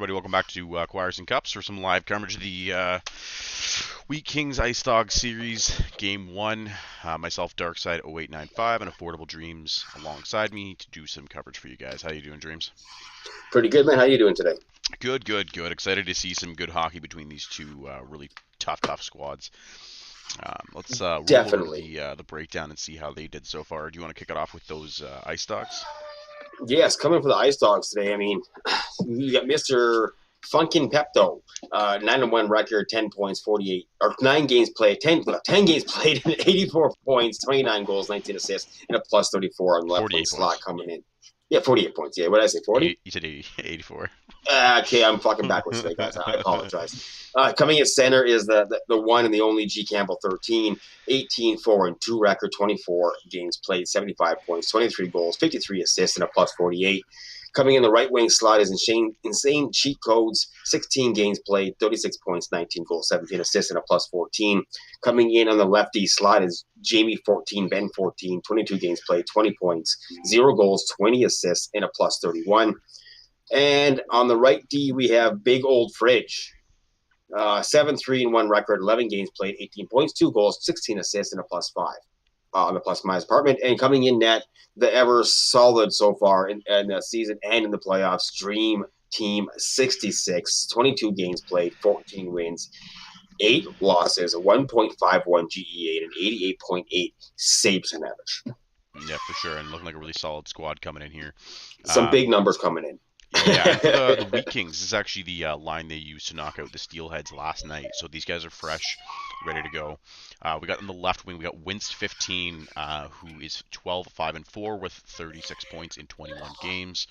Everybody, welcome back to Choirs and Cups for some live coverage of the Wheat Kings Ice Dog Series Game 1. Myself, Darkside 0895, and Affordable Dreams alongside me to do some coverage for you guys. How you doing, Dreams? Pretty good, man. How you doing today? Good, good, good. Excited to see some good hockey between these two really tough squads. Let's roll over to Definitely. the breakdown and see how they did so far. Do you want to kick it off with those Ice Dogs? Yes, coming for the Ice Dogs today. I mean, you got Mr. Funkin' Pepto, 9-1 record, 10 points, 48 or 9 games played, 10 games played, 84 points, 29 goals, 19 assists, and a plus 34 on the left wing 48 slot points. coming in. Yeah, 48 points. Yeah, what did I say? 40? You said 80, 84. Okay, I'm fucking backwards today, guys. I apologize. Coming in center is the one and the only G. Campbell, 13, 18, 4, and 2 record, 24 games played, 75 points, 23 goals, 53 assists, and a plus 48. Coming in the right wing slot is insane cheat codes, 16 games played, 36 points, 19 goals, 17 assists, and a plus 14. Coming in on the lefty slot is Jamie, 14, Ben, 14, 22 games played, 20 points, 0 goals, 20 assists, and a plus 31. And on the right D, we have Big Old Fridge. 7-3-1 record, 11 games played, 18 points, 2 goals, 16 assists, and a plus 5 on the plus minus department. And coming in net, the ever solid so far in the season and in the playoffs, Dream Team 66, 22 games played, 14 wins, 8 losses, a 1.51 GEA, and an 88.8 save percentage. Yeah, for sure, and looking like a really solid squad coming in here. Some big numbers coming in. Yeah, and for the Wheat Kings, this is actually the line they used to knock out the Steelheads last night. So these guys are fresh, ready to go. We got on the left wing, we got Winst 15, who is 12, 5, and 4 with 36 points in 21 games,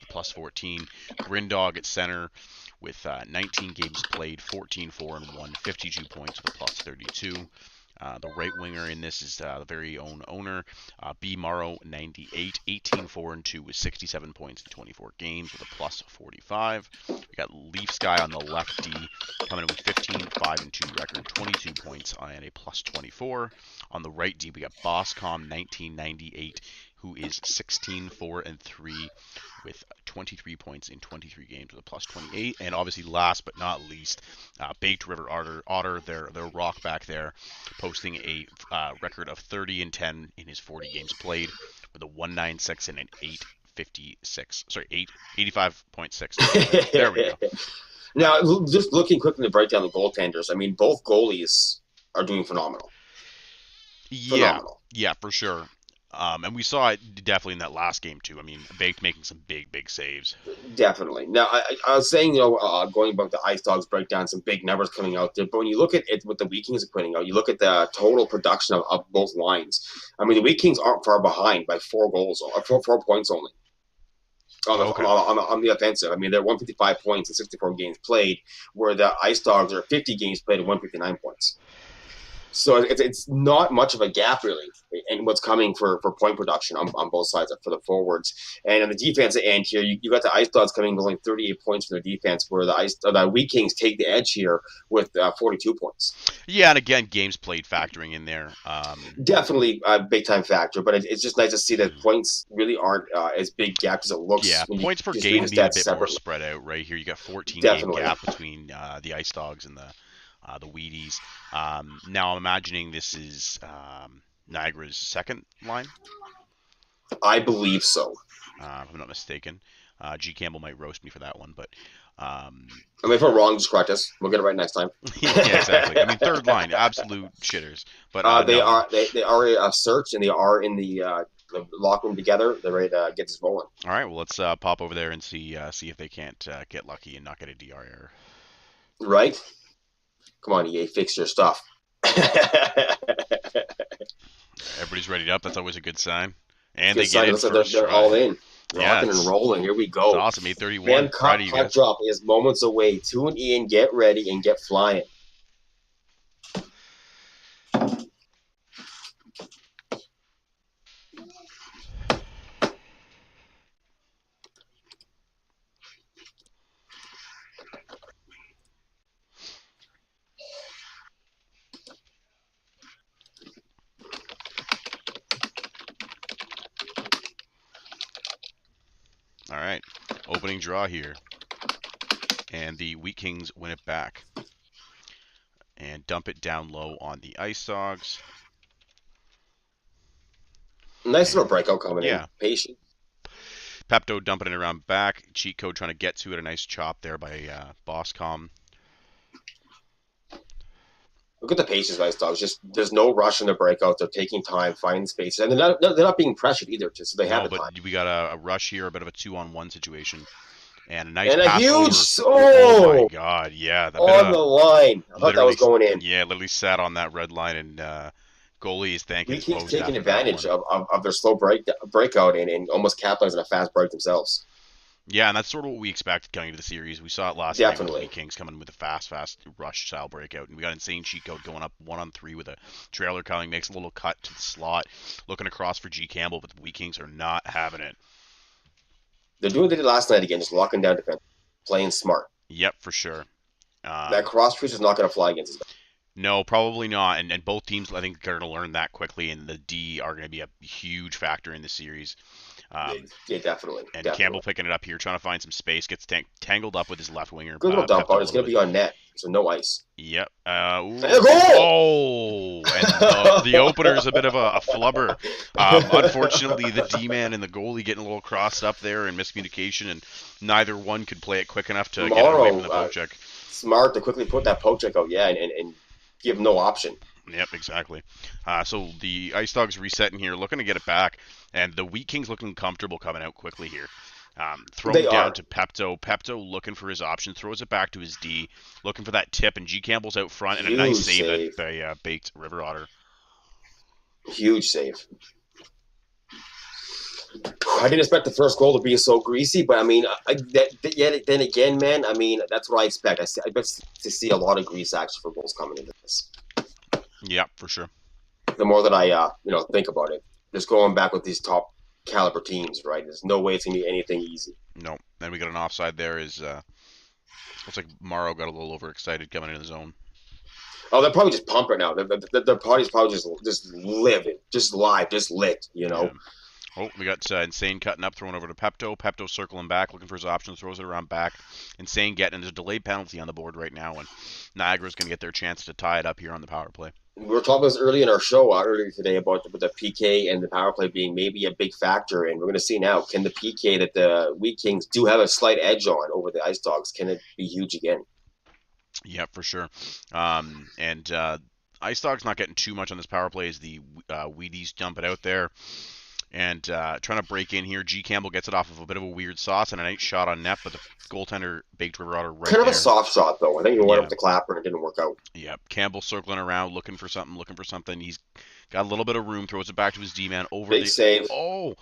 plus 14. Grindog at center with 19 games played, 14, 4, and 1, 52 points with a plus 32. The right winger in this is the very own owner, B. Morrow, 98, 18, 4, and 2 with 67 points in 24 games with a plus 45. We got Leafs guy on the left D coming in with 15, 5, and 2 record, 22 points and a plus 24. On the right D, we got Bosscom, 1998, who is 16, 4, and 3 with 23 points in 23 games with a plus 28. And obviously, last but not least, Baked River Otter, their rock back there, posting a record of 30 and 10 in his 40 games played with a 196 and an 856. Sorry, 85.6. There we go. Now, just looking quickly to break down the goaltenders, I mean, both goalies are doing phenomenal. Yeah, for sure. And we saw it definitely in that last game too. I mean, Baked making some big saves. Definitely. Now, I was saying, going about the Ice Dogs breakdown, some big numbers coming out there. But when you look at it, what the Wheat Kings are putting out, you look at the total production of both lines. I mean, the Wheat Kings aren't far behind by 4 goals, or 4 points only. On the offensive. I mean, they're 155 points in 64 games played, where the Ice Dogs are 50 games played and 159 points. So it's not much of a gap, really, in what's coming for point production on both sides for the forwards. And on the defensive end here, you got the Ice Dogs coming with only 38 points from their defense, where the Wheat Kings take the edge here with 42 points. Yeah, and again, games played factoring in there. Definitely a big-time factor, but it's just nice to see that points really aren't as big gap as it looks. Yeah, when points per just game read the being a stats bit more separately. spread out right here. You got 14 game Definitely. gap between the Ice Dogs and the Wheaties. Now I'm imagining this is Niagara's second line. I believe so. If I'm not mistaken. G. Campbell might roast me for that one, but I mean, if we're wrong, just correct us. We'll get it right next time. yeah, exactly. I mean, third line, absolute shitters. But They no. are a search, and they are in the locker room together. They're ready to get this rolling. All right, well, let's pop over there and see if they can't get lucky and not get a DR error. Right? Come on, EA, fix your stuff. Everybody's ready up. That's always a good sign. And Good they get sign. in Looks like first they're try. all in. Yeah, Rocking and rolling. Here we go. It's awesome. 8:31. Man, Proud of you puck guys. drop is moments away. Tune in, get ready, and get flying. All right, opening draw here. And the Wheat Kings win it back. And dump it down low on the Ice Dogs. Nice little And breakout coming in. yeah, Patient. Pepto dumping it around back. Cheat code trying to get to it. A nice chop there by Bosscom. Look at the paces, Ice Dogs. Just there's no rush in the breakout. They're taking time, finding spaces, and they're not being pressured either. So they have No, the but time. we got a rush here, a bit of a 2-on-1 situation. And a nice And a pass huge over. Oh my oh God, yeah, a bit on of the line. I thought that literally, was going in. yeah, literally sat on that red line, and goalie is thanking We his keep post taking after that advantage one. of their slow breakout and almost capitalizing a fast break themselves. Yeah, and that's sort of what we expected coming into the series. We saw it last night with the Definitely. Wheat Kings coming with a fast rush style breakout, and we got insane cheat code going up 1-on-3 with a trailer coming, makes a little cut to the slot, looking across for G Campbell, but the Wheat Kings are not having it. They're doing what they did last night again, just locking down defense, playing smart. Yep, for sure. That cross crease is not going to fly against us. No, probably not. And both teams, I think, are going to learn that quickly, and the D are going to be a huge factor in the series. Yeah, definitely. And Campbell Definitely. picking it up here, trying to find some space, gets tangled up with his left winger, Good little dump Pepto out. a It's little going to bit. be on net, so no ice. Yep. And a goal! Oh, and the opener is a bit of a flubber. Unfortunately, the D-man and the goalie getting a little crossed up there and miscommunication, and neither one could play it quick enough to get it away from the poke check. Smart to quickly put that poke check out, yeah, and give no option. Yep, exactly. So the Ice Dogs resetting here, looking to get it back, and the Wheat Kings looking comfortable coming out quickly here. Throwing down to Pepto. Pepto looking for his option, throws it back to his D, looking for that tip, and G Campbell's out front, and a nice save by Baked River Otter. Huge save. I didn't expect the first goal to be so greasy, but I mean, then again, man, I mean, that's what I expect. I expect to see a lot of grease actually for goals coming into this. Yeah, for sure. The more that I think about it, just going back with these top caliber teams, right? There's no way it's gonna be anything easy. No. Then we got an offside there. Looks like Morrow got a little overexcited coming into the zone. Oh, they're probably just pumped right now. Their party's probably just living, just live, just lit, you know. Yeah. Oh, we got Insane cutting up, throwing over to Pepto. Pepto circling back, looking for his option, throws it around back. Insane getting, and there's a delayed penalty on the board right now, and Niagara's going to get their chance to tie it up here on the power play. We were talking about this early in our show earlier today about the PK and the power play being maybe a big factor, and we're going to see now, can the PK that the Wheat Kings do have a slight edge on over the Ice Dogs, can it be huge again? Yeah, for sure. Ice Dog's not getting too much on this power play as the Wheaties dump it out there. And trying to break in here. G Campbell gets it off of a bit of a weird sauce and a nice shot on net, but the goaltender Baked River Otter right kind of there. A soft shot, though. I think he went up the clapper and it didn't work out. Yep. Campbell circling around, looking for something. He's got a little bit of room, throws it back to his D-man over Big save. Oh,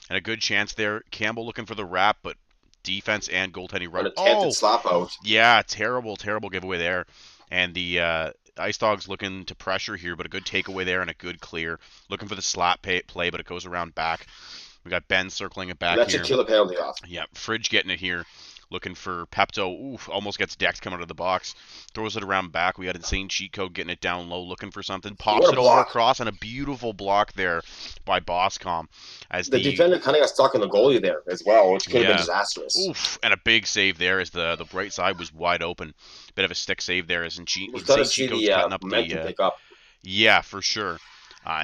and a good chance there. Campbell looking for the wrap, but defense and goaltending right. An attempted slap out. Yeah, terrible giveaway there. And the Ice Dogs looking to pressure here, but a good takeaway there and a good clear. Looking for the slap play, but it goes around back. We got Ben circling it back that here. That should kill the penalty off. Yeah, Fridge getting it here. Looking for Pepto. Oof, almost gets decked coming out of the box. Throws it around back. We got Insane Cheat Code getting it down low, looking for something. Pops it over across, and a beautiful block there by Bosscom. As the defender kind of got stuck in the goalie there as well, which could have been disastrous. Oof, and a big save there as the right side was wide open. Bit of a stick save there as Insane Cheat Code's cutting up the pick up. Yeah, for sure.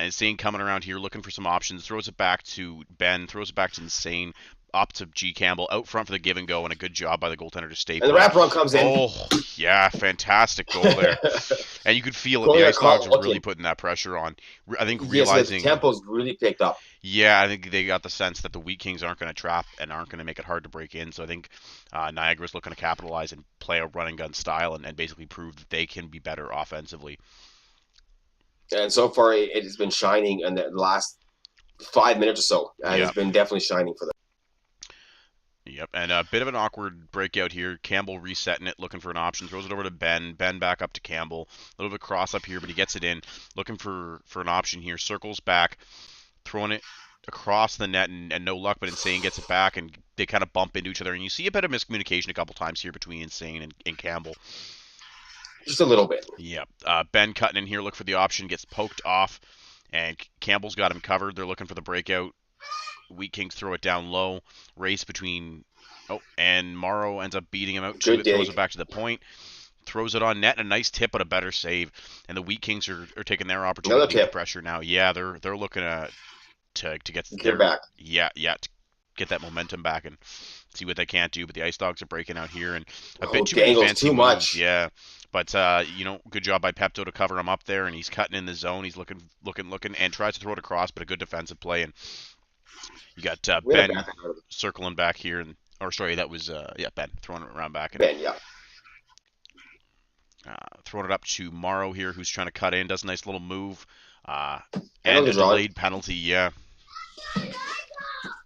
Insane coming around here looking for some options. Throws it back to Ben. Throws it back to Insane. Up to G Campbell. Out front for the give and go. And a good job by the goaltender to stay. And the wraparound comes in. Oh, yeah. Fantastic goal there. And you could feel it. The Ice Dogs are really putting that pressure on. I think realizing... the tempo's really picked up. Yeah, I think they got the sense that the Wheat Kings aren't going to trap and aren't going to make it hard to break in. So I think Niagara's looking to capitalize and play a run and gun style and basically prove that they can be better offensively. And so far, it has been shining in the last 5 minutes or so. It's been definitely shining for them. Yep, and a bit of an awkward breakout here. Campbell resetting it, looking for an option. Throws it over to Ben. Ben back up to Campbell. A little bit of a cross up here, but he gets it in. Looking for an option here. Circles back. Throwing it across the net and no luck, but Insane gets it back, and they kind of bump into each other. And you see a bit of miscommunication a couple times here between Insane and Campbell. Just a little bit. Yep. Ben cutting in here, look for the option, gets poked off, and Campbell's got him covered. They're looking for the breakout. Wheat Kings throw it down low. Race between... Oh, and Morrow ends up beating him out to Good it, throws dig. it back to the point, throws it on net, a nice tip, but a better save. And the Wheat Kings are taking their opportunity Another to keep the tip. pressure now. Yeah, they're looking to get Get their back. to get that momentum back and see what they can't do. But the Ice Dogs are breaking out here and a bit Oh, too many dangles fancy too moves. much. Yeah, but good job by Pepto to cover him up there, and he's cutting in the zone. He's looking, and tries to throw it across, but a good defensive play. And you got We had a Ben back out of circling back here, and or sorry, that was Ben throwing it around back and Ben, yeah. throwing it up to Morrow here, who's trying to cut in, does a nice little move, uh, and Penalty a drawn. delayed penalty. Yeah,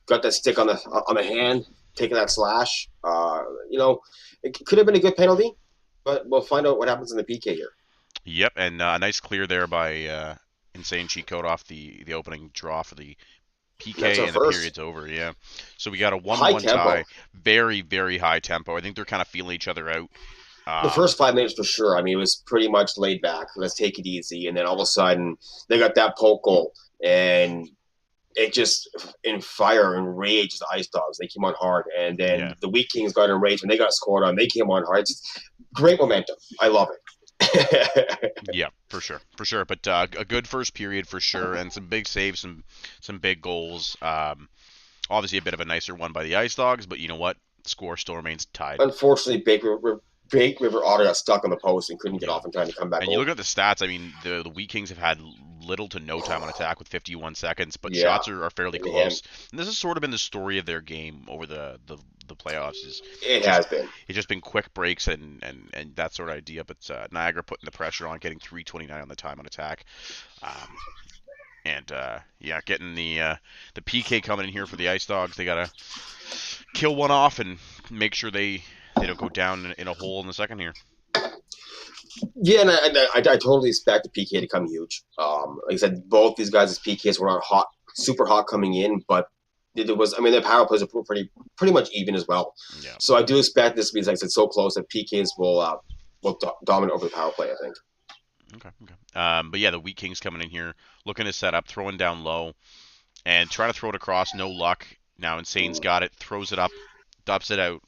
Got that stick on the hand, taking that slash. It could have been a good penalty, but we'll find out what happens in the PK here. yep, and a nice clear there by Insane Cheat Code off the opening draw for the And that's PK, our and the first. period's over. Yeah, so we got a High 1-1 tempo. tie, very very high tempo. I think they're kind of feeling each other out. The Um, first 5 minutes for sure. I mean, it was pretty much laid back. Let's take it easy. And then all of a sudden, they got that poke goal. And it just, in fire and rage, the Ice Dogs, they came on hard. And then yeah, the Wheat Kings got enraged when they got scored on. They came on hard. It's just great momentum. I love it. yeah, for sure. But a good first period for sure, and some big saves, some big goals. Obviously a bit of a nicer one by the Ice Dogs, but you know what? The score still remains tied. Unfortunately, River Otter got stuck on the post and couldn't get Yeah. off in time to come back And you over. look at the stats, I mean, the Wheat Kings have had little to no time on attack with 51 seconds, but Yeah, shots are fairly in him. close. And this has sort of been the story of their game over the playoffs is It just has been. it's just been quick breaks and that sort of idea. But Niagara putting the pressure on, getting 3:29 on the time on attack. Um, and yeah, getting the PK coming in here for the Ice Dogs. They gotta kill one off and make sure they don't go down in a hole in the second here. Yeah, and I totally expect the PK to come huge. Like I said, both these guys' PKs were not hot, super hot coming in, but there was. I mean, their power plays are pretty much even as well. Yeah. So I do expect this to be, like I said, so close that PKs will dominate over the power play. I think. Okay. Okay. But yeah, the Wheat Kings coming in here, looking to set up, throwing down low, and trying to throw it across. No luck. Now Insane's got it, throws it up, dubs it out,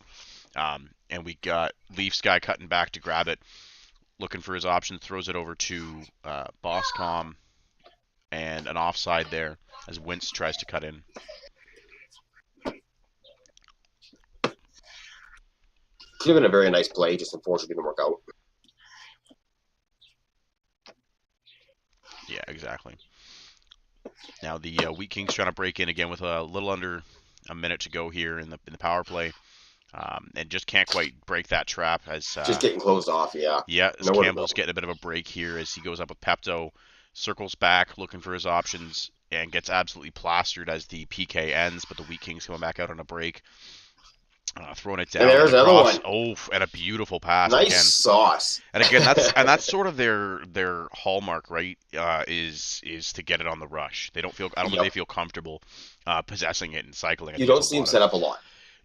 and we got Leafs guy cutting back to grab it, looking for his option, throws it over to Bosscom, and an offside there as Wentz tries to cut in. Could have been a very nice play, just unfortunately didn't work out. Yeah, exactly. Now the Wheat Kings trying to break in again with a little under a minute to go here in the power play, and just can't quite break that trap as Just getting closed off. Yeah, yeah, as nowhere to go. Campbell's getting a bit of a break here as he goes up with Pepto, circles back looking for his options and gets absolutely plastered as the PK ends, but the Wheat Kings coming back out on a break. Throwing it And down and there's another across. one. Oh, and a beautiful pass Nice again. sauce. And again, that's sort of their hallmark, right? Is to get it on the rush. They don't feel. I don't think Yep. they feel comfortable possessing it and cycling. I You think don't there's a see him lot set of up a lot.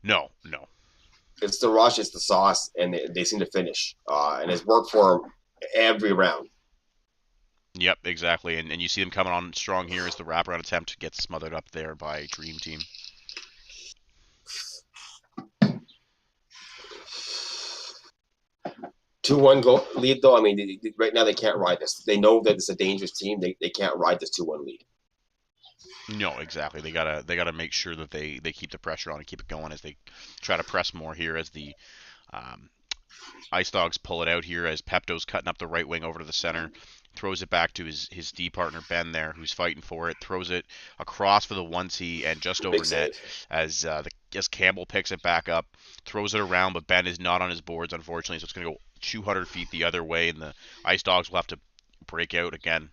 no, no. It's the rush, it's the sauce, and they seem to finish. And it's worked for him every round. Yep, exactly. And you see them coming on strong here as the wraparound attempt gets smothered up there by Dream Team. 2-1 goal lead, though. I mean, right now they can't ride this. They know that it's a dangerous team. They can't ride this 2-1 lead. No, exactly. They gotta make sure that they keep the pressure on and keep it going as they try to press more here as the um, Ice Dogs pull it out here as Pepto's cutting up the right wing over to the center, throws it back to his D partner Ben there, who's fighting for it, throws it across for the 1-2 and just over Big net save. as Campbell picks it back up, throws it around, but Ben is not on his boards unfortunately, so it's gonna go 200 feet the other way, and the Ice Dogs will have to break out again.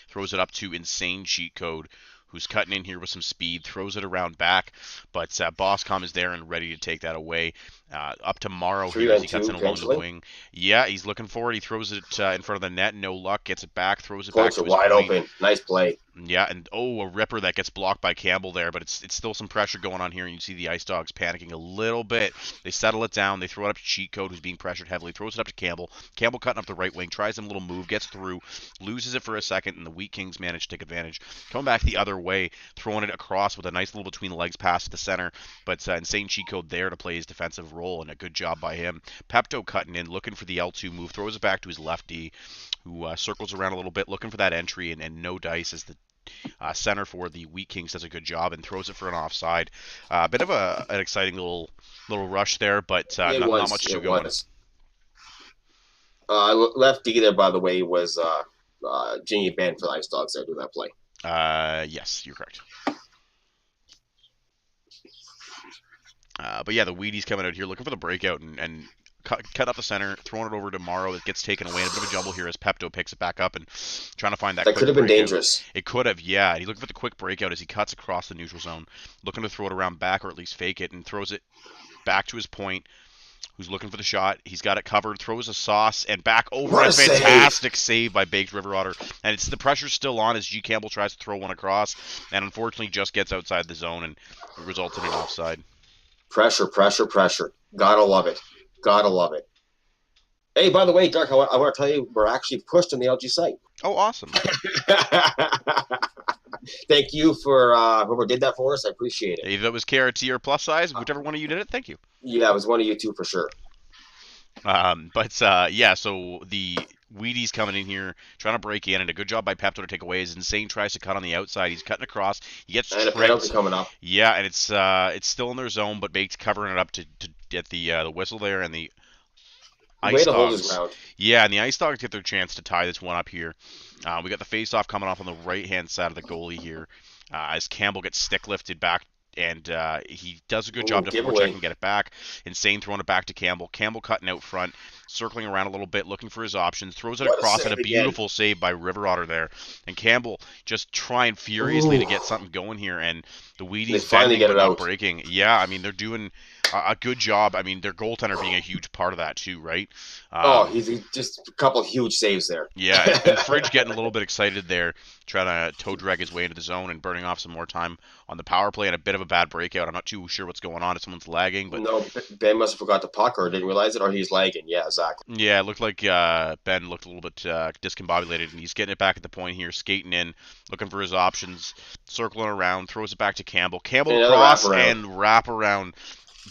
Throws it up to Insane Cheat Code, who's cutting in here with some speed, throws it around back, but Bosscom is there and ready to take that away. Up to Morrow here as he cuts 3-on-2 in along the potentially. wing. Yeah, he's looking for it. He throws it in front of the net, no luck, gets it back, throws it back Points to are his wide point. open. Nice play. Yeah, and a ripper that gets blocked by Campbell there, but it's still some pressure going on here, and you see the Ice Dogs panicking a little bit. They settle it down, they throw it up to Cheat Code, who's being pressured heavily, throws it up to Campbell. Campbell cutting up the right wing, tries a little move, gets through, loses it for a second, and the Wheat Kings manage to take advantage. Coming back the other way, throwing it across with a nice little between the legs pass to the center, but insane Cheat Code there to play his defensive role, and a good job by him. Pepto cutting in, looking for the L2 move, throws it back to his lefty, who circles around a little bit, looking for that entry, and no dice as the center for the Wheat Kings does a good job and throws it for an offside. A bit of an exciting little rush there, but not much to go on. Left D there, by the way, was Jimmy Ben for the Ice Dogs there doing that play. Yes, you're correct. But yeah, the Wheaties coming out here looking for the breakout and cut up the center, throwing it over to Morrow. It gets taken away. A bit of a jumble here as Pepto picks it back up and trying to find that. That could have been dangerous. It could have, yeah. He's looking for the quick breakout as he cuts across the neutral zone, looking to throw it around back or at least fake it, and throws it back to his point. Who's looking for the shot? He's got it covered. Throws a sauce and back over. A fantastic save by Baked River Otter, and the pressure's still on as G Campbell tries to throw one across, and unfortunately just gets outside the zone and results in an offside. Pressure. Gotta love it. Hey, by the way, Dark, I want to tell you we're actually pushed on the LG site. Oh, awesome. Thank you for whoever did that for us. I appreciate it. Either it was KRT or plus size, whichever one of you did it, thank you. Yeah, it was one of you two for sure. Yeah, so the Wheaties coming in here, trying to break in, and a good job by Pepto to take away. His Insane tries to cut on the outside. He's cutting across. He gets tricked. And a penalty coming up. Yeah, and it's still in their zone, but Baked's covering it up to get the whistle there, and the Ice Dogs. Hold his ground. Yeah, and the Ice Dogs get their chance to tie this one up here. We got the face-off coming off on the right-hand side of the goalie here as Campbell gets stick lifted back, and he does a good job to forecheck and get it back. Insane throwing it back to Campbell. Campbell cutting out front, circling around a little bit, looking for his options, throws it across, and a beautiful save by River Otter there. And Campbell just trying furiously to get something going here, and the Wheaties finally get it out breaking. Yeah, I mean, they're doing a good job. I mean, their goaltender being a huge part of that too, right? He's just a couple of huge saves there. Yeah, and Fridge getting a little bit excited there, trying to toe drag his way into the zone and burning off some more time on the power play, and a bit of a bad breakout. I'm not too sure what's going on if someone's lagging, but no, Ben must have forgot the puck or didn't realize it, or he's lagging. Yeah, exactly. Yeah, it looked like Ben looked a little bit discombobulated, and he's getting it back at the point here, skating in, looking for his options, circling around, throws it back to Campbell. Campbell across and wrap around.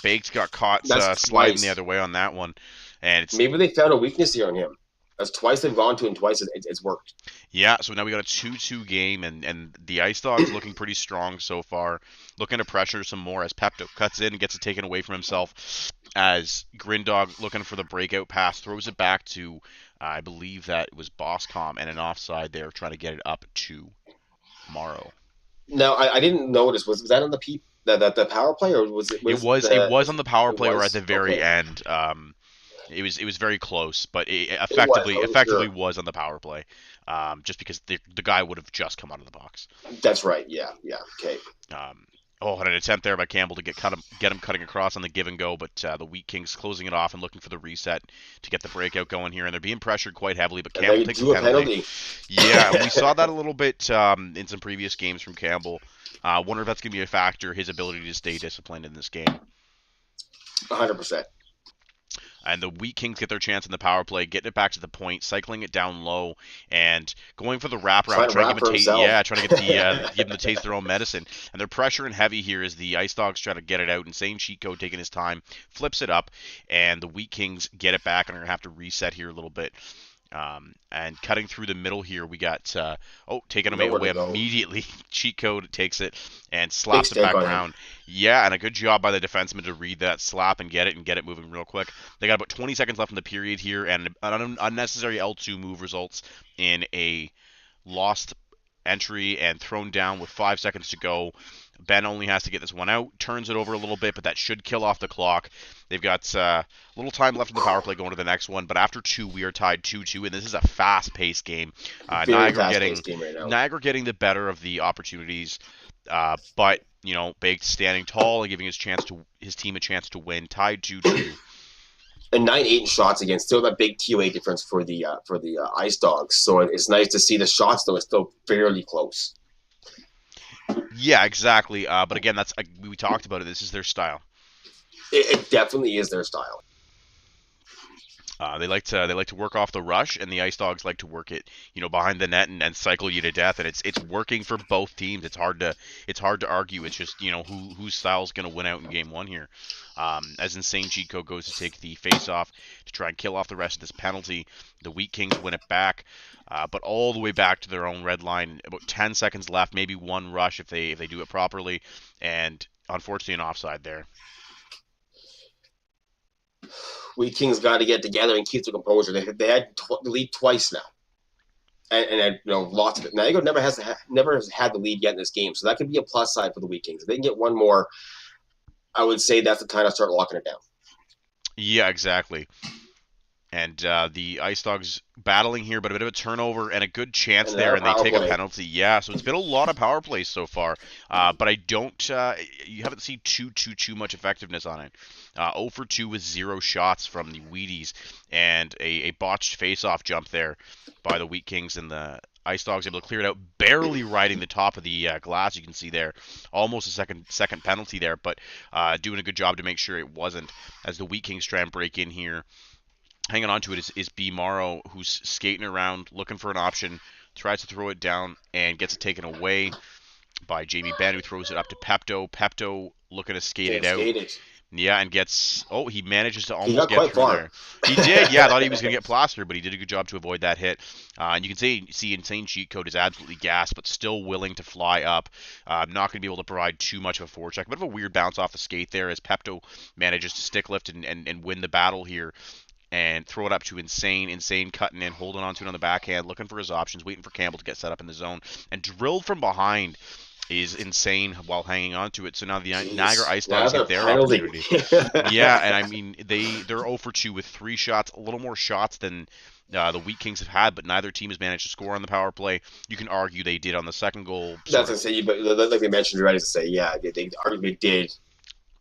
Baked got caught sliding the other way on that one, and maybe they found a weakness here on him. That's twice they've gone to and twice it's worked. Yeah, so now we got a 2-2 game, and the Ice Dogs looking pretty strong so far. Looking to pressure some more as Pepto cuts in and gets it taken away from himself. As Grindog looking for the breakout pass, throws it back to, I believe that was Bosscom, and an offside there, trying to get it up to Morrow. No, I didn't notice. Was that on the power play, or was it? It was on the power play, or at the very end. It was very close, but it effectively was on the power play, just because the guy would have just come out of the box. That's right. Yeah. Okay. And an attempt there by Campbell to get him cutting across on the give and go, but the Wheat Kings closing it off and looking for the reset to get the breakout going here, and they're being pressured quite heavily, but Campbell takes a penalty. Yeah, we saw that a little bit in some previous games from Campbell. Wonder if that's going to be a factor, his ability to stay disciplined in this game. 100%. And the Wheat Kings get their chance in the power play, getting it back to the point, cycling it down low, and going for the wraparound, trying to give them the taste of their own medicine. And they're pressuring heavy here as the Ice Dogs try to get it out. Insane Cheat Code taking his time, flips it up, and the Wheat Kings get it back and are going to have to reset here a little bit. And cutting through the middle here, we got taking away immediately. Cheat Code takes it and slaps it back around. Yeah, and a good job by the defenseman to read that slap and get it moving real quick. They got about 20 seconds left in the period here, and an unnecessary L2 move results in a lost entry and thrown down with 5 seconds to go. Ben only has to get this one out, turns it over a little bit, but that should kill off the clock. They've got a little time left in the power play going to the next one, but after 2, we are tied 2-2, and this is a fast-paced game. Niagara getting the better of the opportunities, but Baked standing tall and giving his team a chance to win, tied 2-2. And 9-8 shots again, still that big TOA difference for the Ice Dogs. So it's nice to see the shots, though, it's still fairly close. Yeah, exactly. But again, that's we talked about it. This is their style. It definitely is their style. They like to work off the rush, and the Ice Dogs like to work it, behind the net and cycle you to death. And it's working for both teams. It's hard to argue. It's just whose style is going to win out in game one here. As Insane Cheat Code goes to take the face off to try and kill off the rest of this penalty, the Wheat Kings win it back, but all the way back to their own red line. About 10 seconds left, maybe one rush if they do it properly, and unfortunately an offside there. We Kings got to get together and keep the composure. They had the lead twice now, and lots of it. Niagara never has had the lead yet in this game, so that could be a plus side for the Wheat Kings. If they can get one more, I would say that's the time to start locking it down. Yeah, exactly. And the Ice Dogs battling here, but a bit of a turnover and a good chance And there, another and they power take a play. penalty. Yeah, so it's been a lot of power plays so far, but I don't. You haven't seen too much effectiveness on it. 0 for 2 with 0 shots from the Wheaties, and a botched face-off jump there by the Wheat Kings, and the Ice Dogs able to clear it out, barely riding the top of the glass. You can see there, almost a second penalty there, but doing a good job to make sure it wasn't. As the Wheat Kings try and break in here, hanging on to it is B. Morrow, who's skating around looking for an option, tries to throw it down and gets it taken away by Jamie Benn, who throws it up to Pepto. Pepto looking to skate it Can't out. skate it. Yeah, and he manages to He almost got get quite through far. there. He did, yeah. I thought he was going to get plastered, but he did a good job to avoid that hit. And you can see Insane Cheat Code is absolutely gassed, but still willing to fly up. Not going to be able to provide too much of a forecheck. A bit of a weird bounce off the skate there as Pepto manages to stick lift and win the battle here and throw it up to Insane. Insane cutting in, holding on to it on the backhand, looking for his options, waiting for Campbell to get set up in the zone, and drilled from behind is Insane while hanging on to it. So now the Niagara Jeez. Ice Dogs Another get their penalty. opportunity. Yeah, and I mean they're 0 for 2 with 3 shots, a little more shots than the Wheat Kings have had, but neither team has managed to score on the power play. You can argue they did on the second goal, sort That's to of. say, but like we mentioned already, to say, yeah, they arguably did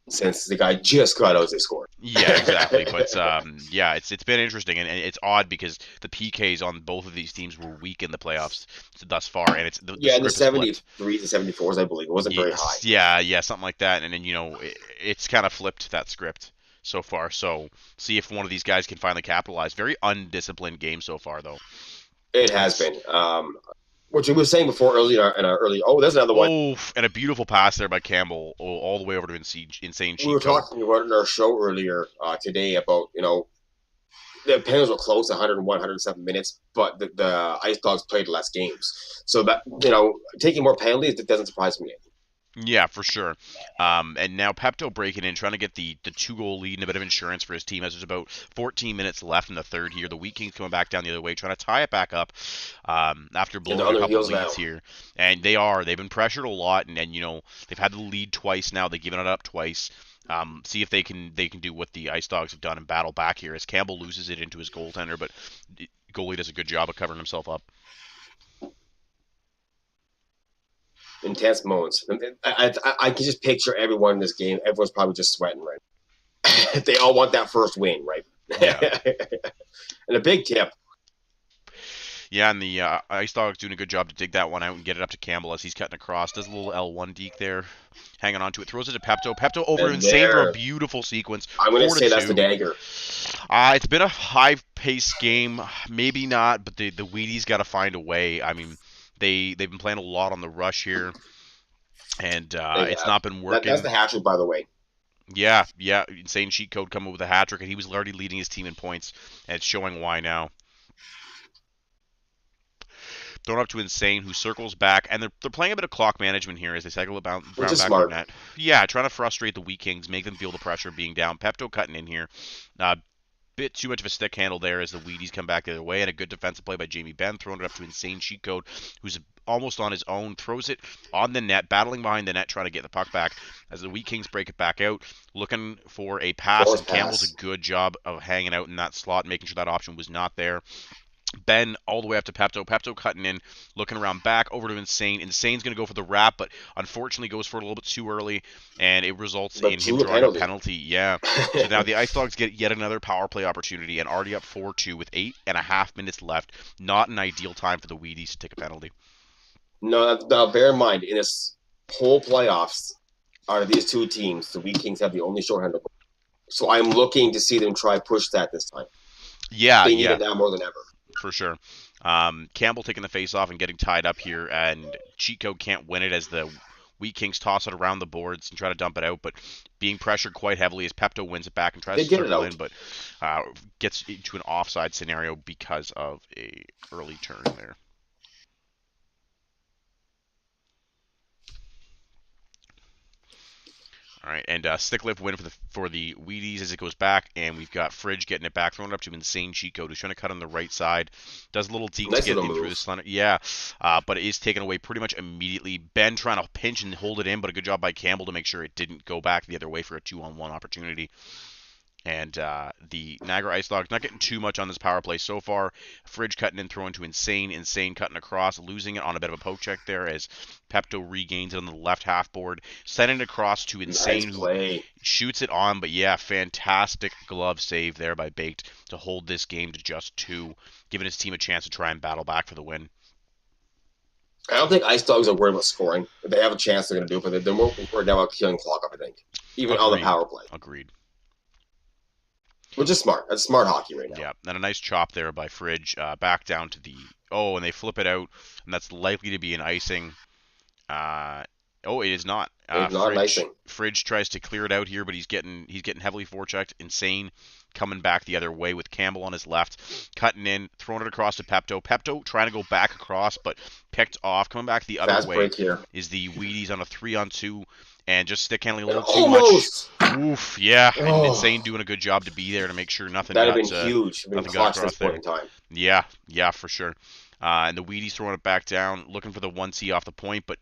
since the guy just got out, they scored. Yeah, exactly. But yeah, it's been interesting, and it's odd because the PKs on both of these teams were weak in the playoffs thus far, and it's the Yeah, in the script is flipped. 73s and 74s, I believe. It wasn't very high. Yeah, something like that, and then it's kind of flipped that script so far. So see if one of these guys can finally capitalize. Very undisciplined game so far, though. It has As been. Which we were saying before earlier in our early. Oh, there's another one. and a beautiful pass there by Campbell, all the way over to Insane We were Cheat Code. talking about in our show earlier today about, the Penguins were close 101, 107 minutes, but the Ice Dogs played less games. So that, taking more penalties, it doesn't surprise me. Yeah, for sure. And now Pepto breaking in, trying to get the 2-goal lead and a bit of insurance for his team as there's about 14 minutes left in the third here. The Wheat Kings coming back down the other way, trying to tie it back up after And blowing they're a on their couple heels now. leads here. And they've been pressured a lot, and they've had the lead twice now. They've given it up twice. See if they can do what the Ice Dogs have done and battle back here as Campbell loses it into his goaltender, but goalie does a good job of covering himself up. Intense moments. I can just picture everyone in this game. Everyone's probably just sweating right. They all want that first win, right? Yeah. And a big tip. Yeah, and the Ice Dog's doing a good job to dig that one out and get it up to Campbell as he's cutting across. Does a little L1 deke there, hanging on to it. Throws it to Pepto. Pepto over And Insane for a there, beautiful sequence. I'm going to 4 to say that's the 2. dagger. It's been a high-paced game. Maybe not, but the Wheaties got to find a way. I mean, they've been playing a lot on the rush here, and They it's have. not been That's working. the hat trick, by the way. Yeah. Insane Cheat Code coming with a hat trick, and he was already leading his team in points, and it's showing why now. Thrown up to Insane, who circles back, and they're playing a bit of clock management here as they cycle it Which around is back to their smart. net. Yeah, trying to frustrate the Wheat Kings, make them feel the pressure of being down. Pepto cutting in here. Bit too much of a stick handle there as the Wheaties come back the other way, and a good defensive play by Jamie Benn, throwing it up to Insane Cheat Code, who's almost on his own, throws it on the net, battling behind the net, trying to get the puck back as the Wheat Kings break it back out, looking for a pass, Force and Campbell's a pass. good job of hanging out in that slot, making sure that option was not there. Ben all the way up to Pepto. Pepto cutting in, looking around back over to Insane. Insane's going to go for the wrap, but unfortunately goes for it a little bit too early, and it results But in him to a drawing a penalty. penalty. Yeah. So now the Ice Dogs get yet another power play opportunity and already up 4-2 with 8.5 minutes left. Not an ideal time for the Wheaties to take a penalty. No, now bear in mind, in this whole playoffs, out of these two teams, the Wheat Kings have the only shorthanded goal. So I'm looking to see them try push that this time. Yeah, They need yeah, it now more than ever. for sure. Campbell taking the face off and getting tied up here, and Chico can't win it as the Wheat Kings toss it around the boards and try to dump it out, but being pressured quite heavily as Pepto wins it back and tries They to get it circle out. in, but gets into an offside scenario because of a early turn there. All right, and Sticklift win for the Wheaties as it goes back, and we've got Fridge getting it back, throwing it up to Insane Chico, who's trying to cut on the right side. Does a little deke to Nice get little in through the move. slender. Yeah, but it is taken away pretty much immediately. Ben trying to pinch and hold it in, but a good job by Campbell to make sure it didn't go back the other way for a 2-on-1 opportunity. And the Niagara Ice Dogs not getting too much on this power play so far. Fridge cutting in, throwing to Insane. Insane cutting across, losing it on a bit of a poke check there as Pepto regains it on the left half board. Sending it across to Insane, Nice who play. shoots it on. But yeah, fantastic glove save there by Baked to hold this game to just 2, giving his team a chance to try and battle back for the win. I don't think Ice Dogs are worried about scoring. If they have a chance, they're going to do it, but they're more worried about killing clock up, I think. Even on the Agreed. power play. Agreed. Which is smart. That's smart hockey right now. Yeah, and a nice chop there by Fridge. Back down to the... Oh, and they flip it out, and that's likely to be an icing. Oh, it is not. It's not an icing. Fridge tries to clear it out here, but he's getting heavily forechecked. Insane coming back the other way with Campbell on his left, cutting in, throwing it across to Pepto. Pepto trying to go back across, but picked off. Coming back the other Fast way break here. is the Wheaties on a 3-on-2, and just stick handling a little Almost. too much. Oof, yeah. Oh. And Insane doing a good job to be there to make sure nothing That'd got have been huge. nothing Got got across this point there. in time. Yeah, for sure. And the Wheaties throwing it back down, looking for the 1C off the point, but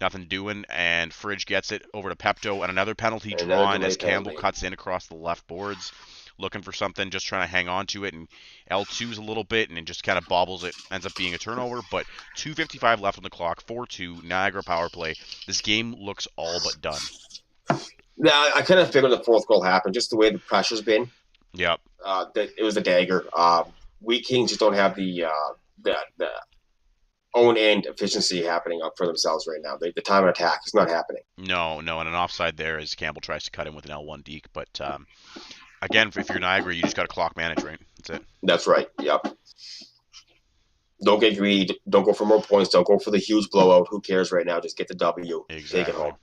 nothing doing. And Fridge gets it over to Pepto, and another penalty drawn as Campbell cuts in across the left boards, looking for something, just trying to hang on to it. And L2's a little bit, and it just kind of bobbles it. Ends up being a turnover, but 2:55 left on the clock, 4-2, Niagara power play. This game looks all but done. Now, I kind of figured the fourth goal happened, just the way the pressure's been. Yep. It was a dagger. Wheat Kings just don't have the own end efficiency happening up for themselves right now. The time of attack is not happening. No, and an offside there as Campbell tries to cut in with an L1 deke. But again, if you're Niagara, you just got to clock manage, right? That's it. That's right. Yep. Don't get greedy. Don't go for more points. Don't go for the huge blowout. Who cares right now? Just get the W. Exactly. Take it home.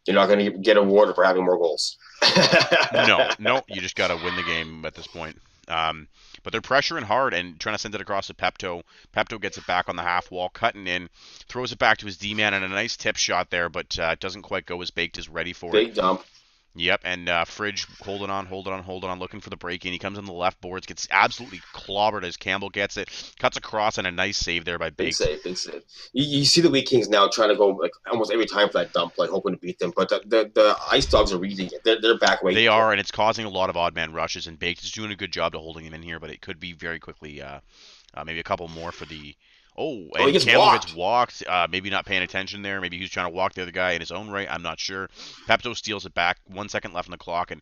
You're not going to get awarded for having more goals. No, you just got to win the game at this point. But they're pressuring hard and trying to send it across to Pepto. Pepto gets it back on the half wall, cutting in, throws it back to his D-man, and a nice tip shot there, but doesn't quite go as Baked is ready for it. Big dump. Yep, and Fridge holding on, looking for the break-in. He comes on the left boards, gets absolutely clobbered as Campbell gets it, cuts across, and a nice save there by Baked. Big save. You see the Wheat Kings now trying to go like almost every time for that dump, like hoping to beat them. But the Ice Dogs are reading it. They're back way. They are, and it's causing a lot of odd man rushes, and Baked is doing a good job to holding him in here, but it could be very quickly maybe a couple more for the... Oh, and Campbell gets walked. Maybe not paying attention there. Maybe he was trying to walk the other guy in his own right. I'm not sure. Pepto steals it back. 1 second left on the clock, and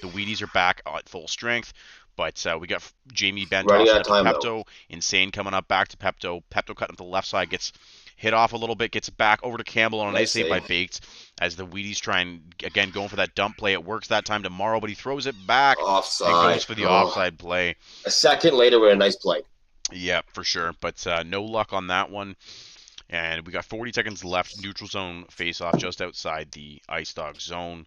the Wheaties are back at full strength. But we got Jamie Ben tossing up to Pepto. Insane coming up back to Pepto. Pepto cutting up the left side. Gets hit off a little bit. Gets it back over to Campbell on a nice save by Baked. As the Wheaties try and, again, going for that dump play. It works that time tomorrow, but he throws it back. Offside. And goes for the offside play. A second later with a nice play. Yeah, for sure. But no luck on that one. And we got 40 seconds left. Neutral zone face-off just outside the Ice Dog zone.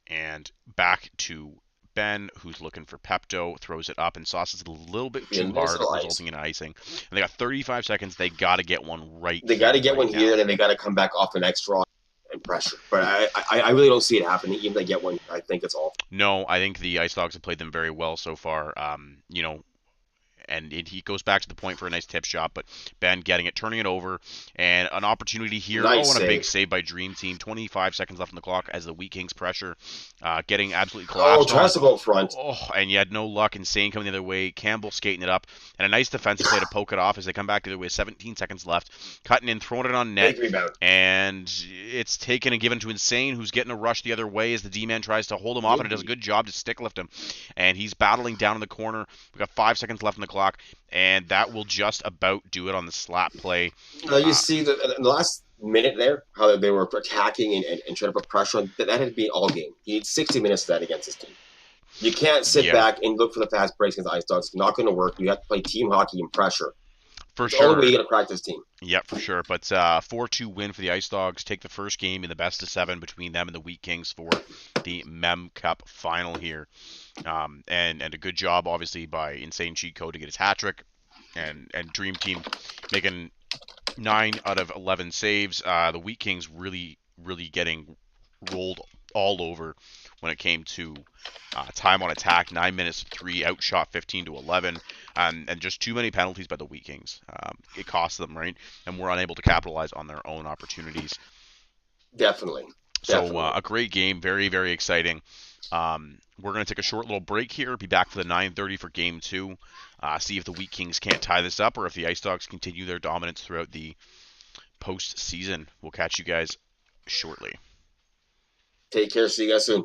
And back to Ben, who's looking for Pepto. Throws it up and sauces it a little bit too hard, resulting in icing. And they got 35 seconds. They got to get one right They got to get one here, and then they got to come back off the next draw and pressure. But I really don't see it happening. Even if they get one, I think it's all. No, I think the Ice Dogs have played them very well so far. And he goes back to the point for a nice tip shot, but Ben getting it, turning it over, and an opportunity here. Nice and a big save by Dream Team. 25 seconds left on the clock as the Wheat Kings pressure, getting absolutely collapsed. Tries to go up front. And you had no luck. Insane coming the other way. Campbell skating it up, and a nice defensive play to poke it off as they come back the other way. 17 seconds left, cutting in, throwing it on net, and it's taken and given to Insane, who's getting a rush the other way as the D-man tries to hold him off, and it does a good job to stick lift him, and he's battling down in the corner. We got 5 seconds left on the o'clock, and that will just about do it on the slap play. You see in the last minute there, how they were attacking and trying to put pressure on. That had to be all game. You need 60 minutes of that against this team. You can't sit back and look for the fast breaks against the Ice Dogs. It's not going to work. You have to play team hockey and pressure. For It's sure. the only way you're going to crack this team. Yeah, for sure. But 4-2 win for the Ice Dogs. Take the first game in the best of 7 between them and the Wheat Kings for the Mem Cup final here. And a good job, obviously, by Insane Cheat Code to get his hat trick. And Dream Team making 9 out of 11 saves. The Wheat Kings really, really getting rolled all over when it came to time on attack. 9 minutes to 3, outshot 15-11, and just too many penalties by the Wheat Kings. It cost them, right? And we're unable to capitalize on their own opportunities. Definitely. So a great game, very, very exciting. We're going to take a short little break here. Be back for the 9:30 for Game 2. See if the Wheat Kings can't tie this up or if the Ice Dogs continue their dominance throughout the postseason. We'll catch you guys shortly. Take care. See you guys soon.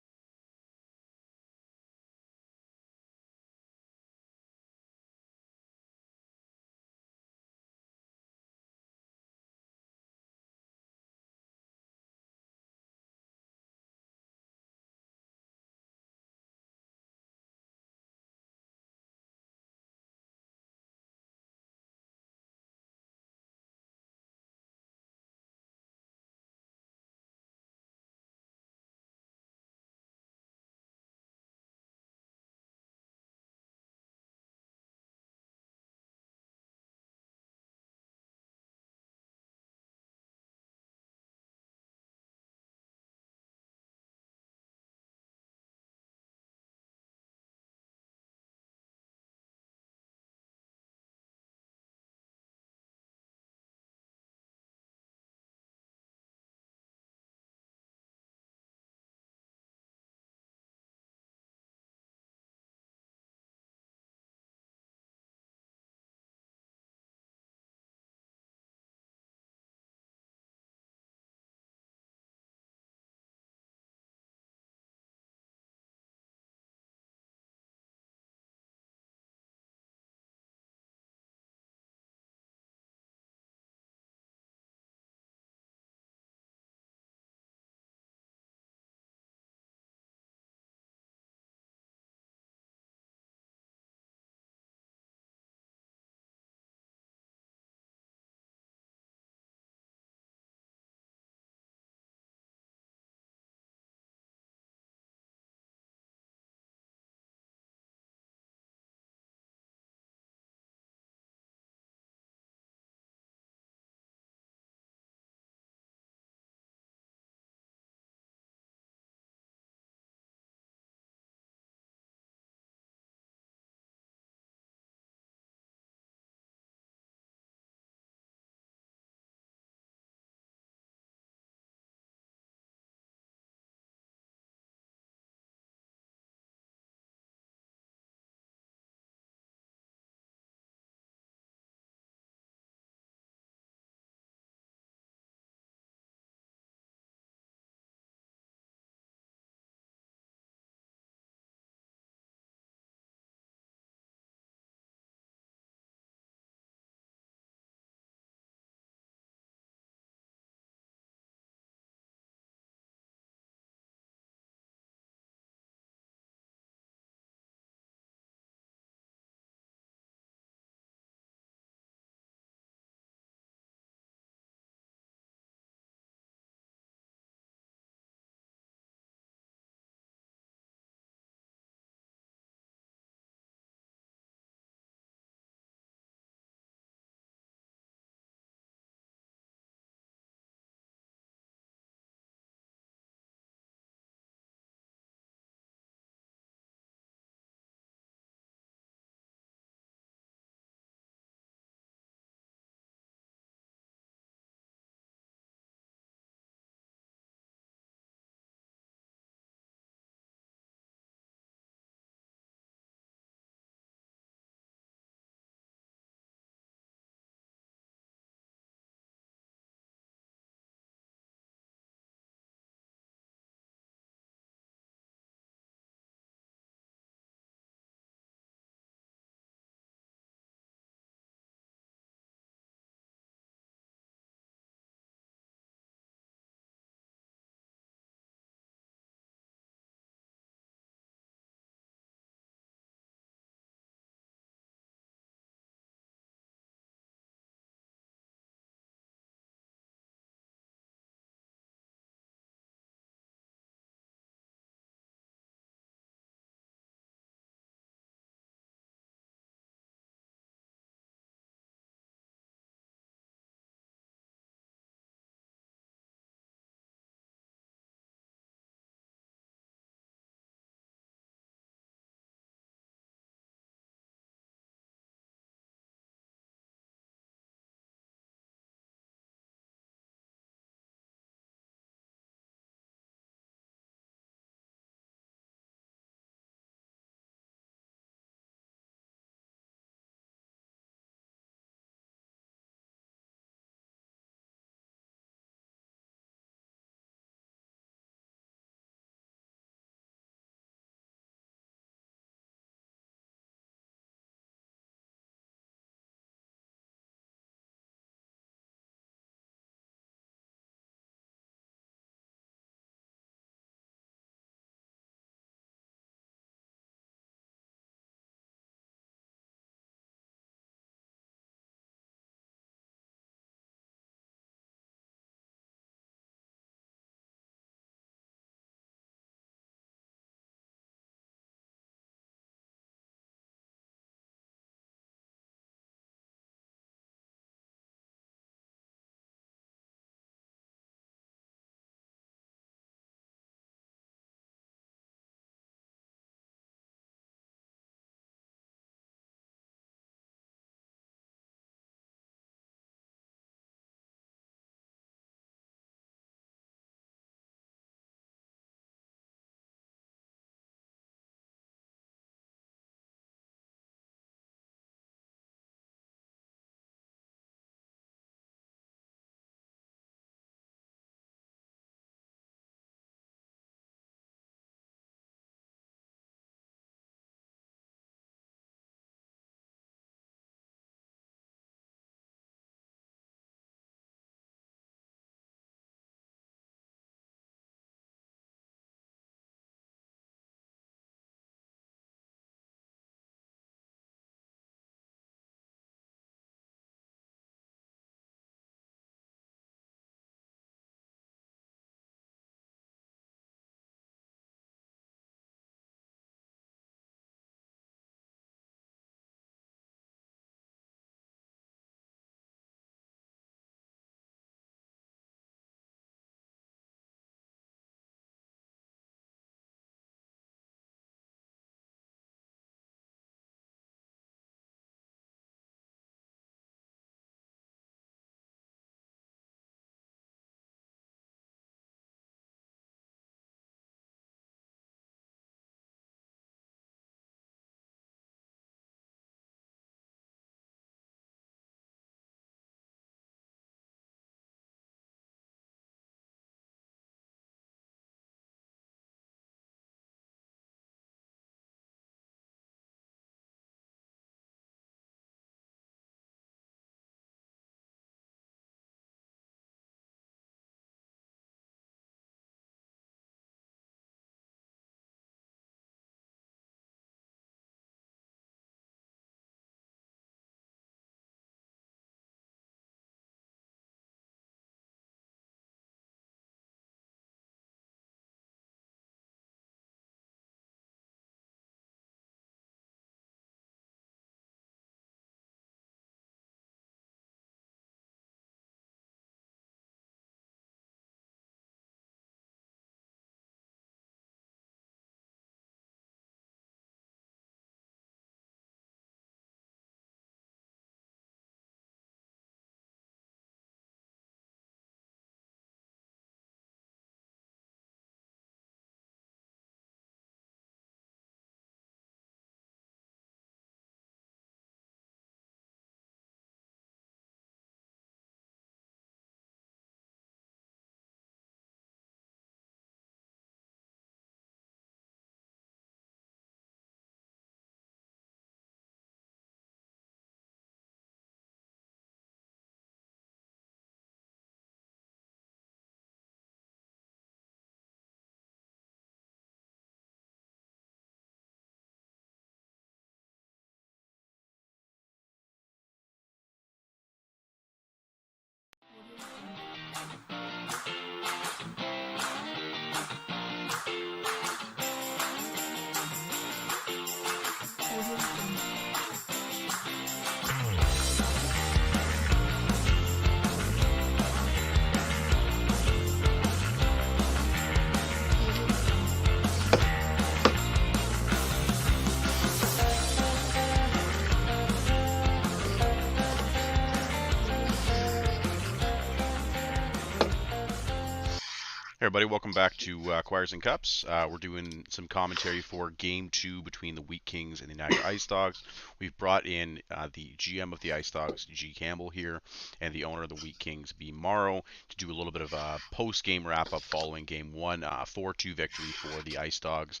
Hey everybody, welcome back to Choirs and Cups. We're doing some commentary for Game 2 between the Wheat Kings and the Niagara Ice Dogs. We've brought in the GM of the Ice Dogs, G. Campbell here, and the owner of the Wheat Kings, B. Morrow, to do a little bit of a post-game wrap-up following Game 1, 4-2 victory for the Ice Dogs.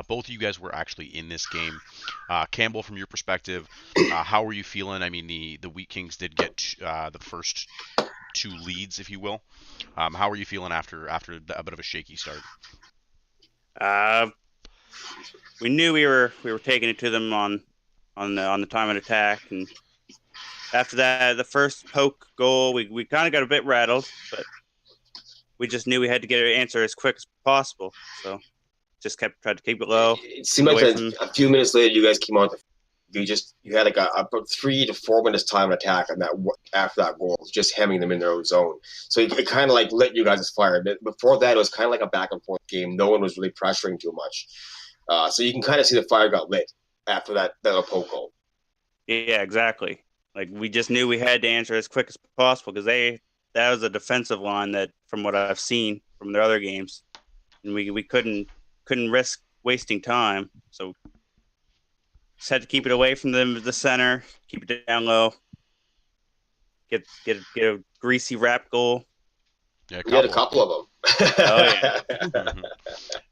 Both of you guys were actually in this game. Campbell, from your perspective, how are you feeling? I mean, the Wheat Kings did get the first 2 leads, if you will. How are you feeling after a bit of a shaky start? We knew we were taking it to them on the time of attack, and after that, the first poke goal, we kind of got a bit rattled, but we just knew we had to get an answer as quick as possible. So just tried to keep it low. It seemed like a few minutes later, you guys came on. You had like about 3 to 4 minutes time to attack, and that after that goal, just hemming them in their own zone. So it kind of like lit you guys' fire. But before that, it was kind of like a back and forth game. No one was really pressuring too much. So you can kind of see the fire got lit after that little poke goal. Yeah, exactly. Like we just knew we had to answer as quick as possible because that was a defensive line that, from what I've seen from their other games, and we couldn't risk wasting time. So just had to keep it away from the center, keep it down low, get a greasy wrap goal. Yeah, we had a couple of them. Oh yeah. Mm-hmm.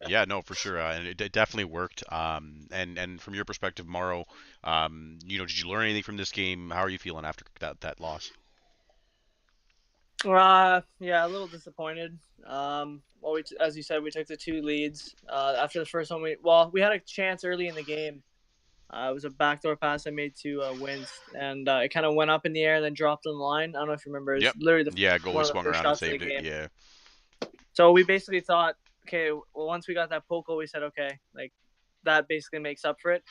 Yeah, no, for sure, and it definitely worked. And from your perspective, Morrow, did you learn anything from this game? How are you feeling after that loss? Yeah, a little disappointed. As you said, we took the 2 leads. After the first one, we had a chance early in the game. It was a backdoor pass I made to Winst, and it kind of went up in the air and then dropped on the line. I don't know if you remember. It's literally goalie swung around and saved it. Yeah. So we basically thought, okay, well, once we got that poke goal, we said, okay, like that basically makes up for it.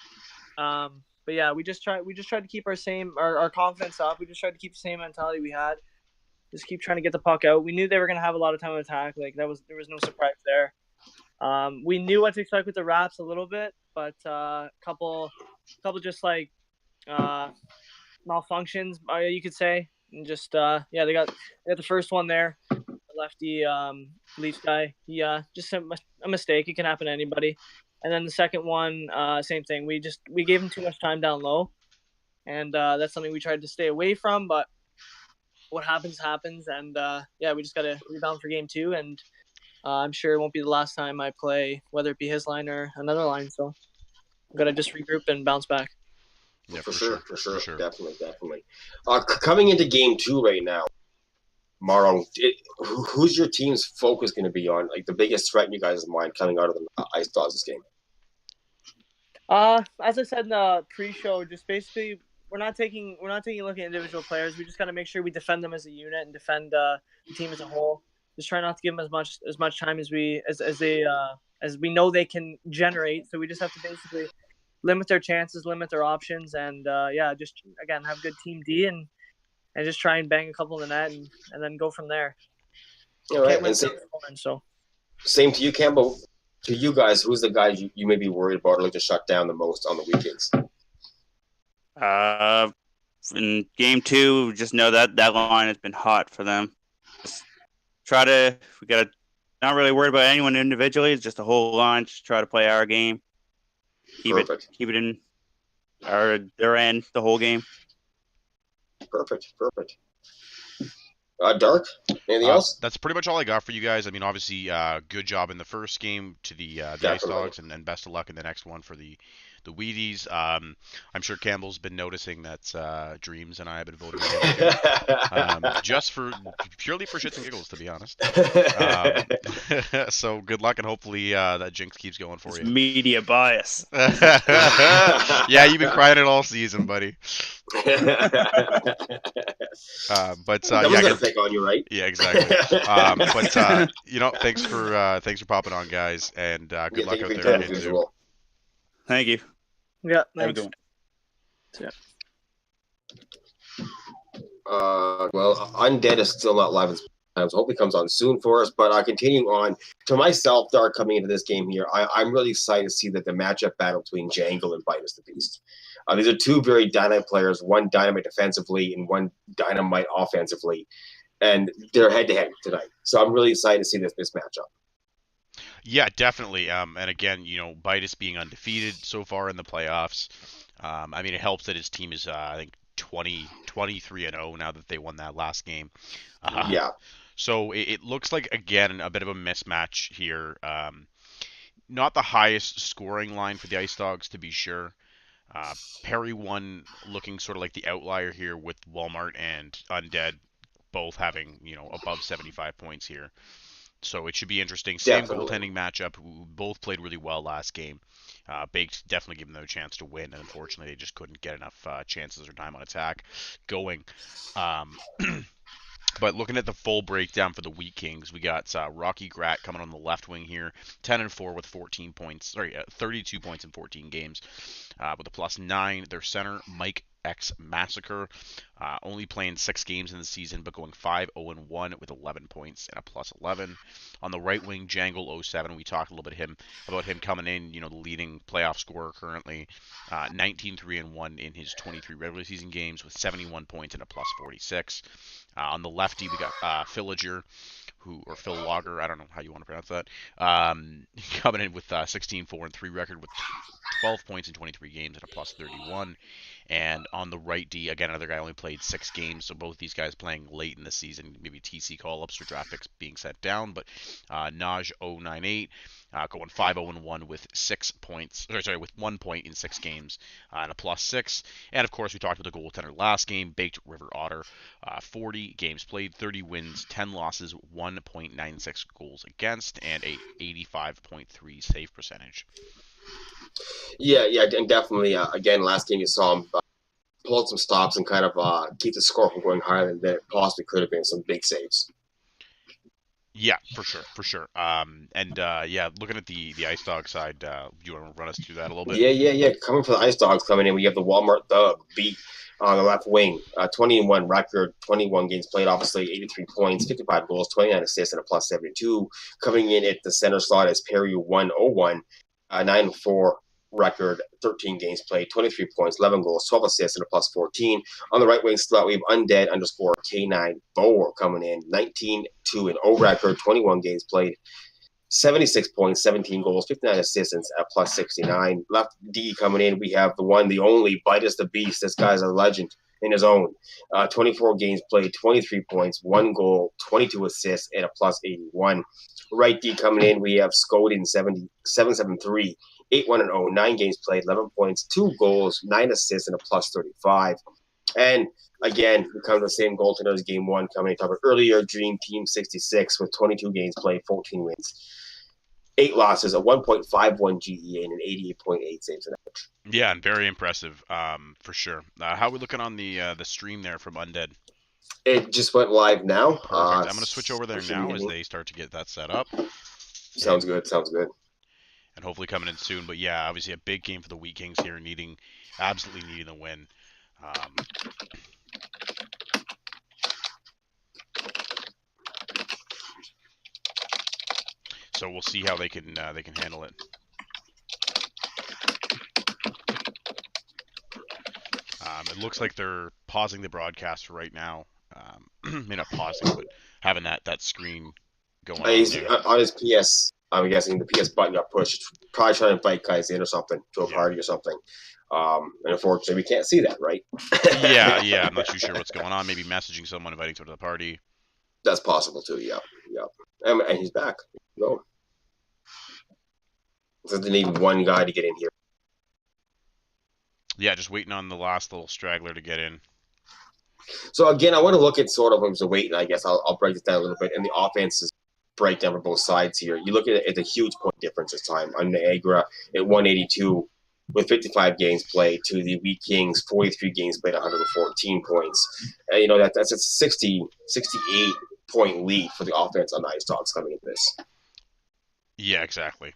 But yeah, we just tried to keep our confidence up. We just tried to keep the same mentality we had. Just keep trying to get the puck out. We knew they were going to have a lot of time to attack. Like there was no surprise there. We knew what to expect with the Raps a little bit, but couple just like malfunctions, you could say, and just they got the first one there, the lefty Leafs guy. He just a mistake. It can happen to anybody. And then the second one, same thing. We gave him too much time down low, and that's something we tried to stay away from. But what happens, and we just got to rebound for game 2, and I'm sure it won't be the last time I play, whether it be his line or another line. So I'm gonna just regroup and bounce back. Yeah, for sure. Definitely. Coming into game 2 right now, Morrow, who's your team's focus going to be on? Like the biggest threat in you guys' mind coming out of the Ice Dogs this game? As I said in the pre-show, just basically we're not taking a look at individual players. We just got to make sure we defend them as a unit and defend the team as a whole. Just try not to give them as much time as we know they can generate. So we just have to basically limit their chances, limit their options, and just again have good team D and just try and bang a couple in the net and then go from there. All right. Same to you, Campbell. To you guys, who's the guys you may be worried about or like to shut down the most on the weekends? In game 2, just know that line has been hot for them. We gotta not really worried about anyone individually. It's just the whole line. Just try to play our game. Keep it in their end the whole game. Perfect. Dark, anything else? That's pretty much all I got for you guys. I mean, obviously, good job in the first game to the Ice Dogs, and best of luck in the next one for the Wheaties. I'm sure Campbell's been noticing that Dreams and I have been voting just purely for shits and giggles, to be honest. So good luck, and hopefully that jinx keeps going for you. Media bias. Yeah, you've been crying it all season, buddy. But Someone's yeah, gonna pick on you, right? yeah, exactly. But thanks for popping on, guys, and good Yeah, thank luck you out for your there time in as Zoom. usual. Thank you. Yeah, Have a thanks. good one. Well, Undead is still not live. I hope he comes on soon for us. But continuing on to myself, Dark, coming into this game here, I'm really excited to see that the matchup battle between Jangle and Vitus the Beast. These are two very dynamite players, one dynamite defensively and one dynamite offensively, and they're head to head tonight. So I'm really excited to see this matchup. Yeah, definitely. And again, Bitus being undefeated so far in the playoffs. I mean, it helps that his team is, I think, 23-0 now that they won that last game. Yeah. So it looks like, again, a bit of a mismatch here. Not the highest scoring line for the Ice Dogs, to be sure. Perry 1 looking sort of like the outlier here, with Walmart and Undead both having, above 75 points here. So it should be interesting. Same Definitely. goaltending matchup. Who both played really well last game. Baked definitely giving them a chance to win, and unfortunately they just couldn't get enough chances or time on attack going. Um, But looking at the full breakdown for the Wheat Kings, we got Rocky Grat coming on the left wing here, 10-4 with 14 points. Sorry, 32 points in 14 games, with a +9. Their center, Mike X Massacre, only playing 6 games in the season, but going 5-0-1 with 11 points and a +11. On the right wing, Jangle 07. We talked a little bit about him coming in. The leading playoff scorer currently, 19-3-1 in his 23 regular season games with 71 points and a +46. On the lefty, we got Villager, or Phil Logger, I don't know how you want to pronounce that, coming in with 16-4-3 record with 12 points in 23 games and a +31. And on the right D, again, another guy only played 6 games, so both these guys playing late in the season, maybe TC call-ups or draft picks being set down. But Naj 098 going 5-0-1 with 6 points, with 1 point in 6 games and a +6. And of course, we talked about the goaltender last game, Baked River Otter, 40 games played, 30 wins, 10 losses, 1.96 goals against, and a 85.3 save percentage. Yeah, and definitely. Again, last game you saw him pull out some stops and kind of keep the score from going higher than it possibly could have been. Some big saves. Yeah, for sure. Looking at the Ice Dog side, do you want to run us through that a little bit? Yeah. Coming for the Ice Dogs coming in, we have the Walmart beat on the left wing. 20-1 record, 21 games played, obviously 83 points, 55 goals, 29 assists, and a +72. Coming in at the center slot as Perry 101, 9-4 record, 13 games played, 23 points, 11 goals, 12 assists, and a +14. On the right wing slot, we have Undead _K9 Bower coming in, 19-2-0 record, 21 games played, 76 points, 17 goals, 59 assists, and a +69. Left D coming in, we have the one, the only, Bitus the Beast. This guy's a legend in his own. 24 games played, 23 points, 1 goal, 22 assists, and a +81. Right D coming in, we have Skodin 773, 8-1-0, 9 games played, 11 points, 2 goals, 9 assists, and a +35. And again, we come to the same goaltender as game 1 coming in. Talked about earlier, Dream Team 66 with 22 games played, 14 wins, 8 losses, a 1.51 GEA, and an 88.8 saves an average. Yeah, and very impressive, for sure. How are we looking on the stream there from Undead? It just went live now. Perfect. I'm going to switch over there now as they start to get that set up. Sounds good. And hopefully coming in soon. But yeah, obviously a big game for the Wheat Kings here, absolutely needing the win. So we'll see how they can handle it. It looks like they're pausing the broadcast right now. Maybe not pausing, but having that screen going on his PS. I'm guessing the PS button got pushed. Probably trying to invite guys in or something to a party or something. And unfortunately, we can't see that, right? Yeah. I'm not too sure what's going on. Maybe messaging someone, inviting someone to the party. That's possible too. Yeah. And he's back. No. So they need one guy to get in here. Yeah, just waiting on the last little straggler to get in. So again, I want to look at sort of the waiting. I guess I'll break it down a little bit. And the offenses breakdown for both sides here. You look at it, it's a huge point difference this time on Niagara at 182 with 55 games played to the Wheat Kings 43 games played, 114 points. And, that's a 68 point lead for the offense on the Ice Dogs coming into this. Yeah, exactly.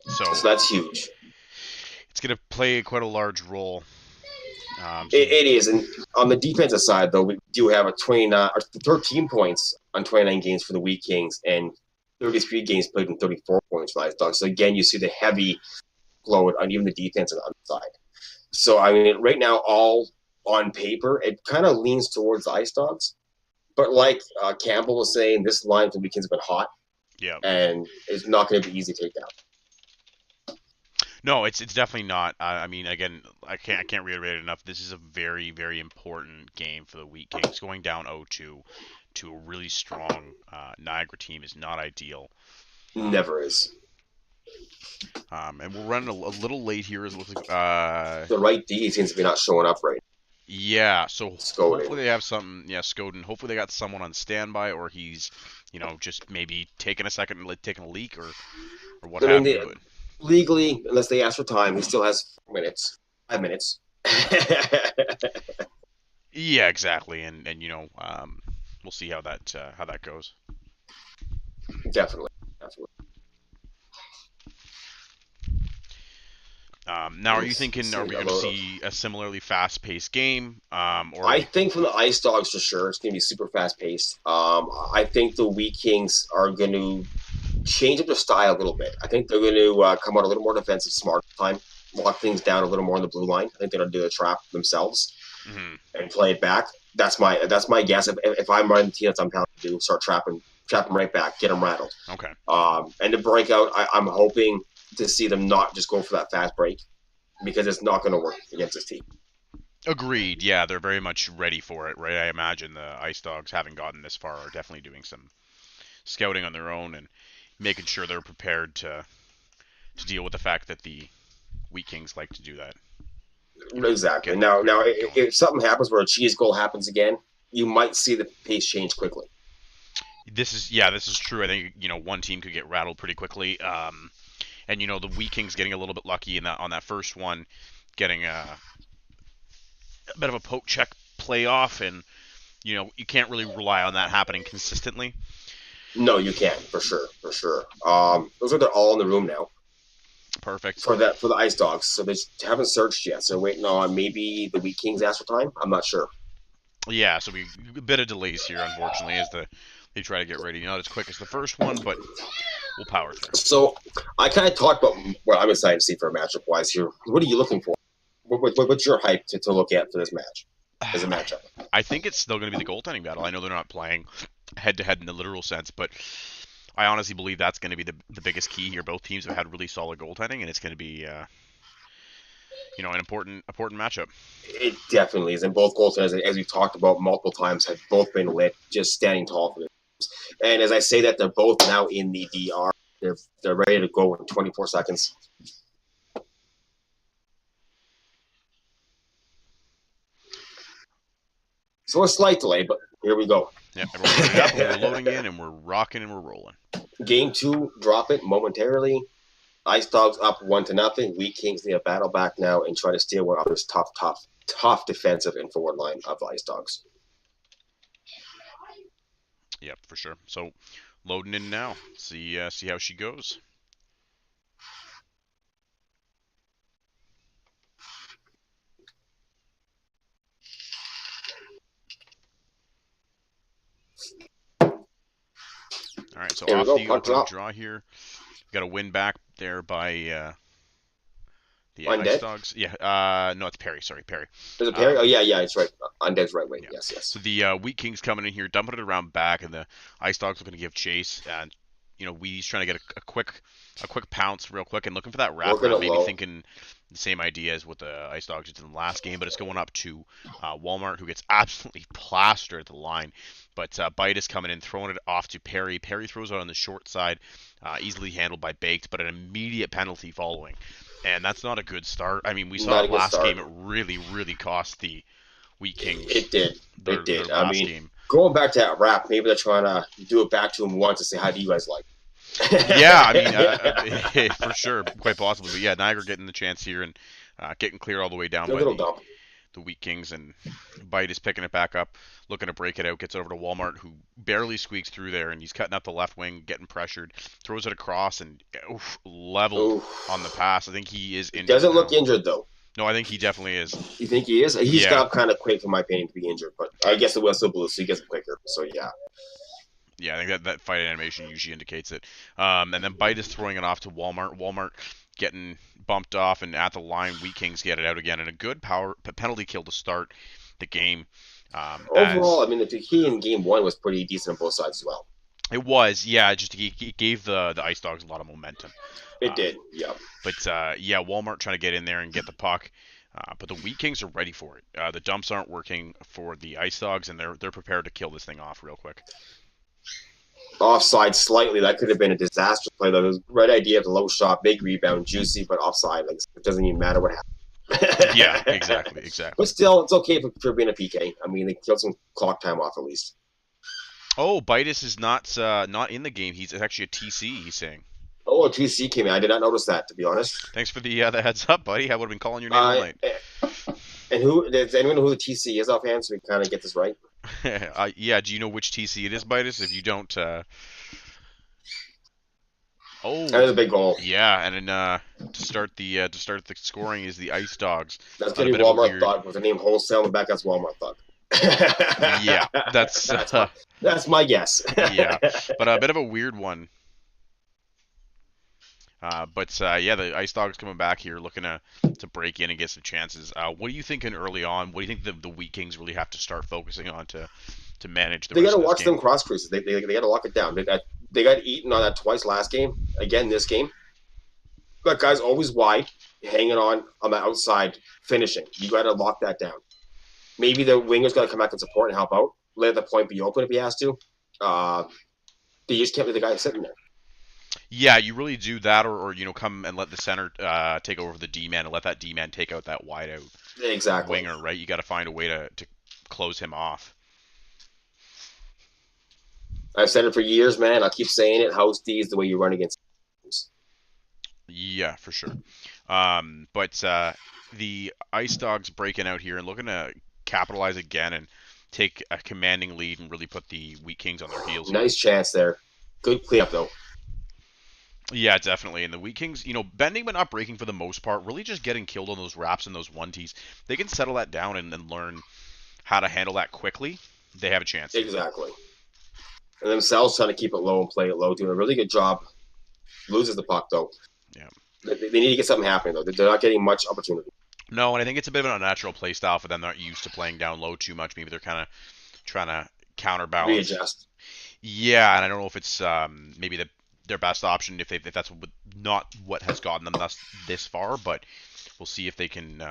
So that's huge. It's going to play quite a large role. It is, and on the defensive side, though, we do have 13 points on 29 games for the Wheat Kings, and 33 games played and 34 points for the Ice Dogs. So again, you see the heavy load on even the defense on the side. So I mean, right now, all on paper, it kind of leans towards the Ice Dogs. But like Campbell was saying, this line for the Wheat Kings has been hot. Yeah. And it's not going to be easy to take down. No, it's definitely not. I mean, again, I can't reiterate it enough. This is a very, very important game for the Wheat Kings. Going down 0-2 to a really strong Niagara team is not ideal. Never is. And we're running a little late here. It looks like the right D seems to be not showing up right. Yeah, so Skoden. Hopefully they have something. Yeah, Skoden. Hopefully they got someone on standby, or he's, just maybe taking a second and taking a leak, or what have you. Legally, unless they ask for time, he still has 5 minutes. Yeah, exactly, and we'll see how that goes. Definitely. Now, are you thinking, are we going to see a similarly fast-paced game? Or I think from the Ice Dogs for sure, it's going to be super fast-paced. I think the Wheat Kings are going to change up their style a little bit. I think they're going to come out a little more defensive, smart time, lock things down a little more on the blue line. I think they're going to do the trap themselves and play it back. That's my guess. If I'm running the team, that's what I'm telling you to do. Start trapping right back, get them rattled. Okay. And to break out, I'm hoping to see them not just go for that fast break, because it's not going to work against this team. Agreed. Yeah, they're very much ready for it, right? I imagine the Ice Dogs, having gotten this far, are definitely doing some scouting on their own and making sure they're prepared to deal with the fact that the Wheat Kings like to do that. Exactly. Now, if something happens where a cheese goal happens again, you might see the pace change quickly. This is true. I think one team could get rattled pretty quickly. And the Wheat Kings getting a little bit lucky on that first one, getting a bit of a poke check playoff, and you can't really rely on that happening consistently. No, you can't, for sure. Those are all in the room now. Perfect. For the Ice Dogs, so they haven't searched yet. So waiting on maybe the Wheat Kings ask for time. I'm not sure. Yeah, so a bit of delays here, unfortunately, as they try to get ready. Not as quick as the first one, but we'll power through. So I kind of talked about what I'm excited to see for a matchup wise here. What are you looking for? What's your hype to look at for this match as a matchup? I think it's still going to be the goaltending battle. I know they're not playing head-to-head in the literal sense, but I honestly believe that's going to be the biggest key here. Both teams have had really solid goaltending, and it's going to be an important matchup. It definitely is, and both goaltenders, as we've talked about multiple times, have both been lit, just standing tall for them. And as I say that, they're both now in the DR. They're ready to go in 24 seconds. So a slight delay, but here we go. Yeah, everyone's loading up, and we're loading in, and we're rocking, and we're rolling. Game 2, drop it momentarily. Ice Dogs up 1-0. Wheat Kings need a battle back now and try to steal one of this tough defensive and forward line of the Ice Dogs. Yep, for sure. So loading in now. See how she goes. All right, so off the opening draw here. We got a win back there by the Ice Dogs. Yeah, no, it's Perry. Sorry, Perry. Is it Perry? Yeah, it's right. Undead's right wing. Yeah. Yes. So the Wheat Kings coming in here, dumping it around back, and the Ice Dogs looking to give chase. And Wheaty's trying to get a quick pounce real quick and looking for that wrap. Maybe thinking the same idea as what the Ice Dogs did in the last game, but it's going up to Walmart, who gets absolutely plastered at the line. But Bite is coming in, throwing it off to Perry. Perry throws it on the short side, easily handled by Baked, but an immediate penalty following. And that's not a good start. I mean, we saw it last game. It really, really cost the Wheat Kings. It did. Their game. Going back to that wrap, maybe they're trying to do it back to him once and say, how do you guys like? Yeah, I mean, for sure, quite possibly. But yeah, Niagara getting the chance here and getting clear all the way down A by little dump. the Wheat Kings, and Bite is picking it back up, looking to break it out, gets over to Walmart, who barely squeaks through there, and he's cutting up the left wing, getting pressured, throws it across, and leveled Oof. on the pass. I think he is He injured doesn't now. look injured, though. No, I think he definitely is. You think he is? He's Yeah. got up kind of quick, for my opinion, to be injured. But I guess the whistle blew, so he gets quicker. So, yeah. Yeah, I think that fight animation usually indicates it. And then Bite is throwing it off to Walmart. Walmart getting bumped off, and at the line, Wheat Kings get it out again, and a good penalty kill to start the game. Overall, I mean, the key in game one was pretty decent on both sides as well. It was, yeah. Just it gave the Ice Dogs a lot of momentum. It did, yeah. But yeah, Walmart trying to get in there and get the puck. But the Wheat Kings are ready for it. The dumps aren't working for the Ice Dogs, and they're prepared to kill this thing off real quick. Offside slightly. That could have been a disastrous play. That was the right idea. The low shot, big rebound, juicy, but offside. Like, it doesn't even matter what happened. Yeah, exactly. But still, it's okay for being a PK. I mean, they killed some clock time off at least. Oh, Bitus is not in the game. He's actually a TC. He's saying. Oh, a TC came in. I did not notice that, to be honest. Thanks for the heads up, buddy. I would have been calling your name all night. And does anyone know who the TC is offhand, so we can kind of get this right? Yeah. Do you know which TC it is, Bitus? If you don't, oh, That was a big goal. Yeah, and then to start the scoring is the Ice Dogs. That's getting Walmart Thug with the name wholesale in the back. That's Walmart Thug. Yeah, that's my guess. Yeah, but a bit of a weird one. But yeah, the Ice Dogs coming back here, looking to break in and get some chances. What are you thinking early on? What do you think the Wheat Kings really have to start focusing on to manage the? They got to watch them cross creases. They got to lock it down. They got eaten on that twice last game. Again, this game, but guys always wide, hanging on the outside, finishing. You got to lock that down. Maybe the winger's got to come back and support and help out. Let the point be open if he has to. They just can't leave the guy sitting there. Yeah, you really do that, or come and let the center take over the D-man and let that D-man take out that wide out winger, right? You got to find a way to close him off. I've said it for years, man. I'll keep saying it. House D is the way you run against teams. Yeah, for sure. But the Ice Dogs breaking out here and looking to capitalize again and take a commanding lead and really put the Wheat Kings on their heels. Nice chance there. Good cleanup, though. Yeah, definitely. And the Wheat Kings, bending but not breaking for the most part, really just getting killed on those wraps and those one-tees. They can settle that down and learn how to handle that quickly. They have a chance. Exactly. And themselves trying to keep it low and play it low, doing a really good job. Loses the puck, though. Yeah. They need to get something happening, though. They're not getting much opportunity. No, and I think it's a bit of an unnatural play style for them. They're not used to playing down low too much. Maybe they're kind of trying to counterbalance. Readjust. Yeah, and I don't know if it's maybe their best option if that's not what has gotten them this far, but we'll see if they can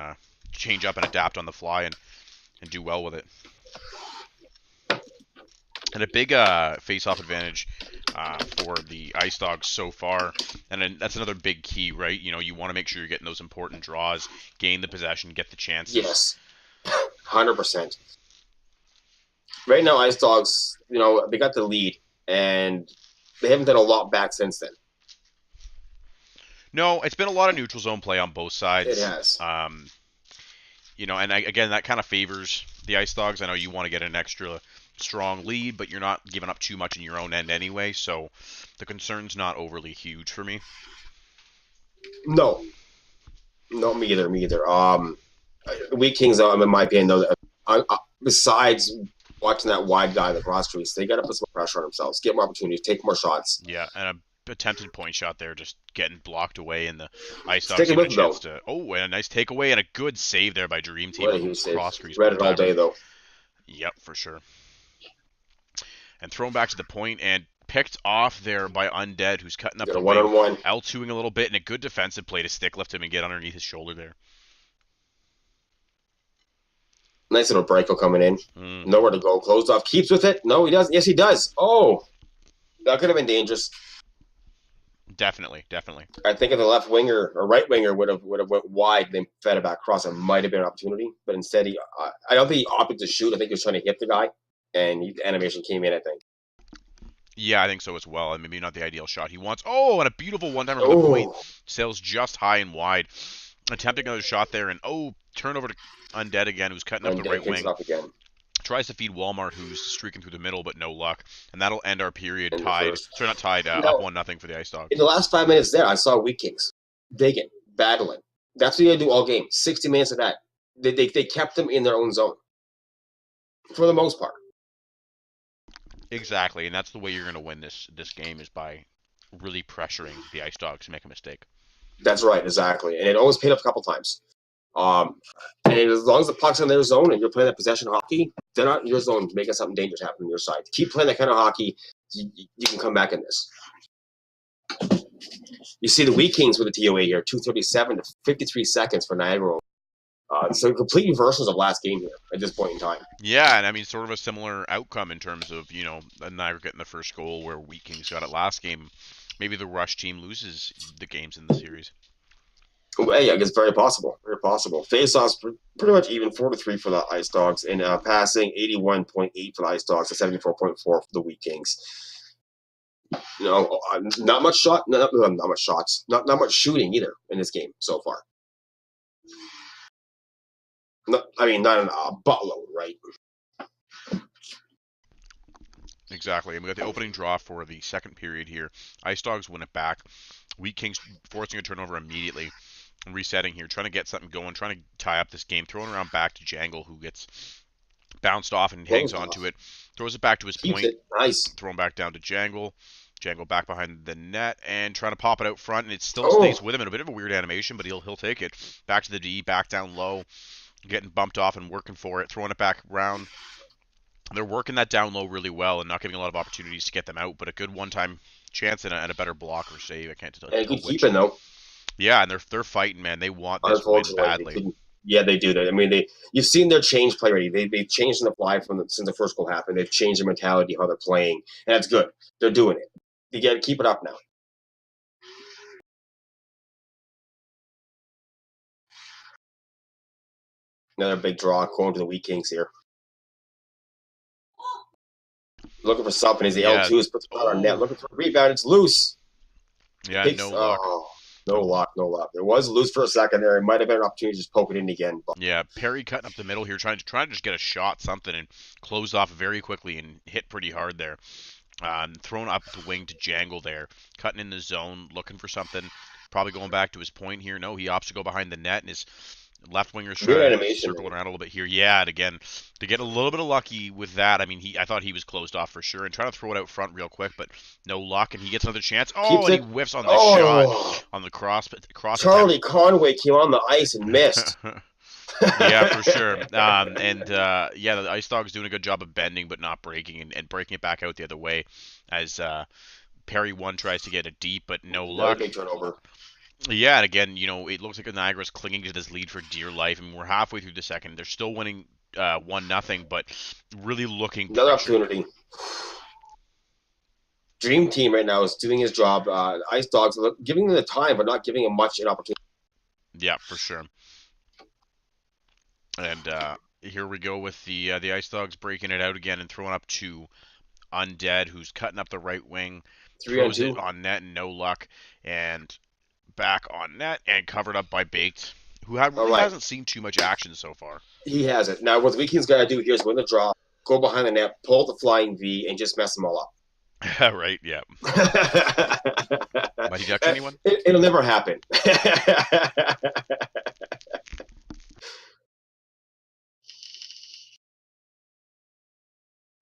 change up and adapt on the fly and do well with it. And a big face-off advantage for the Ice Dogs so far, and then that's another big key, right? You want to make sure you're getting those important draws, gain the possession, get the chances. Yes, 100%. Right now, Ice Dogs, they got the lead, and they haven't done a lot back since then. No, it's been a lot of neutral zone play on both sides. It has. And again, that kind of favors the Ice Dogs. I know you want to get an extra strong lead, but you're not giving up too much in your own end anyway, so the concern's not overly huge for me. No, me either. Wheat Kings, in my opinion, though, besides watching that wide guy in the cross crease, they got to put some pressure on themselves, get more opportunities, take more shots. Yeah, and a attempted point shot there, just getting blocked away, and the Ice Dogs get a chance to. Oh, and a nice takeaway and a good save there by Dream Team on the cross crease. Read it all day though. Yep, for sure. And thrown back to the point and picked off there by Undead, who's cutting up the one-on-one. L2ing a little bit, and a good defensive play to stick lift him and get underneath his shoulder there. Nice little breako coming in. Nowhere to go. Closed off. Keeps with it. No, he doesn't. Yes, he does. Oh, that could have been dangerous. Definitely. I think if the left winger or right winger would have went wide, then fed it back across, it might have been an opportunity. But instead, I don't think he opted to shoot. I think he was trying to hit the guy, and the animation came in, I think. Yeah, I think so as well. And maybe not the ideal shot he wants. Oh, and a beautiful one-timer from the point. Oh, Sails just high and wide. Attempting another shot there, and turnover to Undead again, who's cutting up and the right picks it wing. up again Tries to feed Walmart, who's streaking through the middle, but no luck. And that'll end our period in the tied. first. Sorry, not tied, Now, up 1-0 for the Ice Dogs. in the last 5 minutes there, I saw Wheat Kings digging, battling. That's what you gotta do all game. 60 minutes of that. They kept them in their own zone for the most part. Exactly, and that's the way you're going to win this game is by really pressuring the Ice Dogs to make a mistake. That's right, exactly. And it always paid up a couple times. And as long as the puck's in their zone and you're playing that possession hockey, they're not in your zone making something dangerous happen on your side. Keep playing that kind of hockey, you can come back in this. You see the Wheat Kings with the TOA here, 2:37 to 53 seconds for Niagara. So complete reversals of last game here at this point in time. Yeah, and I mean, sort of a similar outcome in terms of, Niagara getting the first goal where Wheat Kings got it last game. Maybe the Rush team loses the games in the series. Well, yeah, it's very possible. Very possible. Face-offs pretty much even 4-3 for the Ice Dogs, and passing 81.8 for the Ice Dogs, and 74.4 for the Wheat Kings. Not much not much shots, not much shooting either in this game so far. Not a buttload, right? Exactly. And we got the opening draw for the second period here. Ice Dogs win it back. Wheat Kings forcing a turnover immediately. Resetting here, trying to get something going, trying to tie up this game, throwing around back to Jangle, who gets bounced off and hangs onto it, throws it back to his Keeps point, it. Nice. thrown back down to Jangle. Jangle back behind the net and trying to pop it out front, and it still stays with him in a bit of a weird animation, but he'll take it. Back to the D, back down low, getting bumped off and working for it, throwing it back around. They're working that down low really well and not giving a lot of opportunities to get them out, but a good one-time chance and a better block or save. I can't tell you. And good keeping though. Yeah, and they're fighting, man. They want this win badly. Yeah, they do. I mean, you've seen their change play already. They've changed in the fly since the first goal happened. They've changed their mentality, how they're playing, and that's good. They're doing it. You got to keep it up now. Another big draw going to the Wheat Kings here. Looking for something. As the L2s puts it on our net. Looking for a rebound. It's loose. Yeah, no luck. No luck. There was loose for a second there. It might have been an opportunity to just poke it in again. But. Yeah, Perry cutting up the middle here, trying to just get a shot, something, and close off very quickly and hit pretty hard there. Thrown up the wing to Jangle there, cutting in the zone, looking for something. Probably going back to his point here. No, he opts to go behind the net, and his left winger's circling around a little bit here. Yeah, and again, to get a little bit of lucky with that. I mean, I thought he was closed off for sure, and trying to throw it out front real quick, but no luck, and he gets another chance. Oh, and he whiffs on the shot on the cross. Charlie Conway came on the ice and missed. Yeah, for sure. The Ice Dogs doing a good job of bending but not breaking and breaking it back out the other way as Perry tries to get it deep, but no luck. Big turnover. Yeah, and again, it looks like Niagara's clinging to this lead for dear life. I mean, we're halfway through the second. They're still winning 1-0, but really looking another opportunity. Dream Team right now is doing his job. Ice Dogs giving them the time, but not giving them much an opportunity. Yeah, for sure. And here we go with the Ice Dogs breaking it out again and throwing up to Undead, who's cutting up the right wing. Throws it on net and no luck. And back on net and covered up by Baked, who hasn't seen too much action so far. He hasn't. Now, what the Weekend's got to do here is win the draw, go behind the net, pull the flying V, and just mess them all up. Right, yeah. Might he duck anyone? It'll never happen.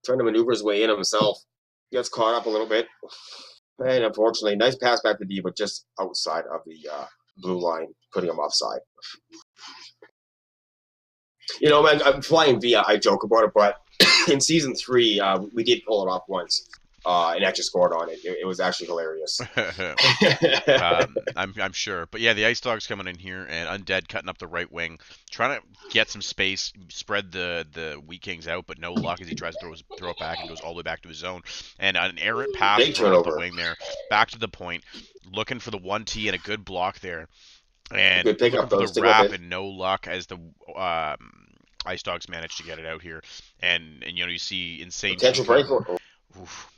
Trying to maneuver his way in himself. Gets caught up a little bit. And unfortunately, nice pass back to D, but just outside of the blue line, putting him offside. Man, I'm flying V, I joke about it, but in season 3, we did pull it off once. And actually scored on it. It was actually hilarious. I'm sure. But yeah, the Ice Dogs coming in here and Undead cutting up the right wing, trying to get some space, spread the Wheat Kings out, but no luck as he tries to throw it back and goes all the way back to his zone. And an errant pass up the wing there, back to the point, looking for the 1T and a good block there. And good pick up for the wrap and no luck as the Ice Dogs managed to get it out here. And you see insane potential break.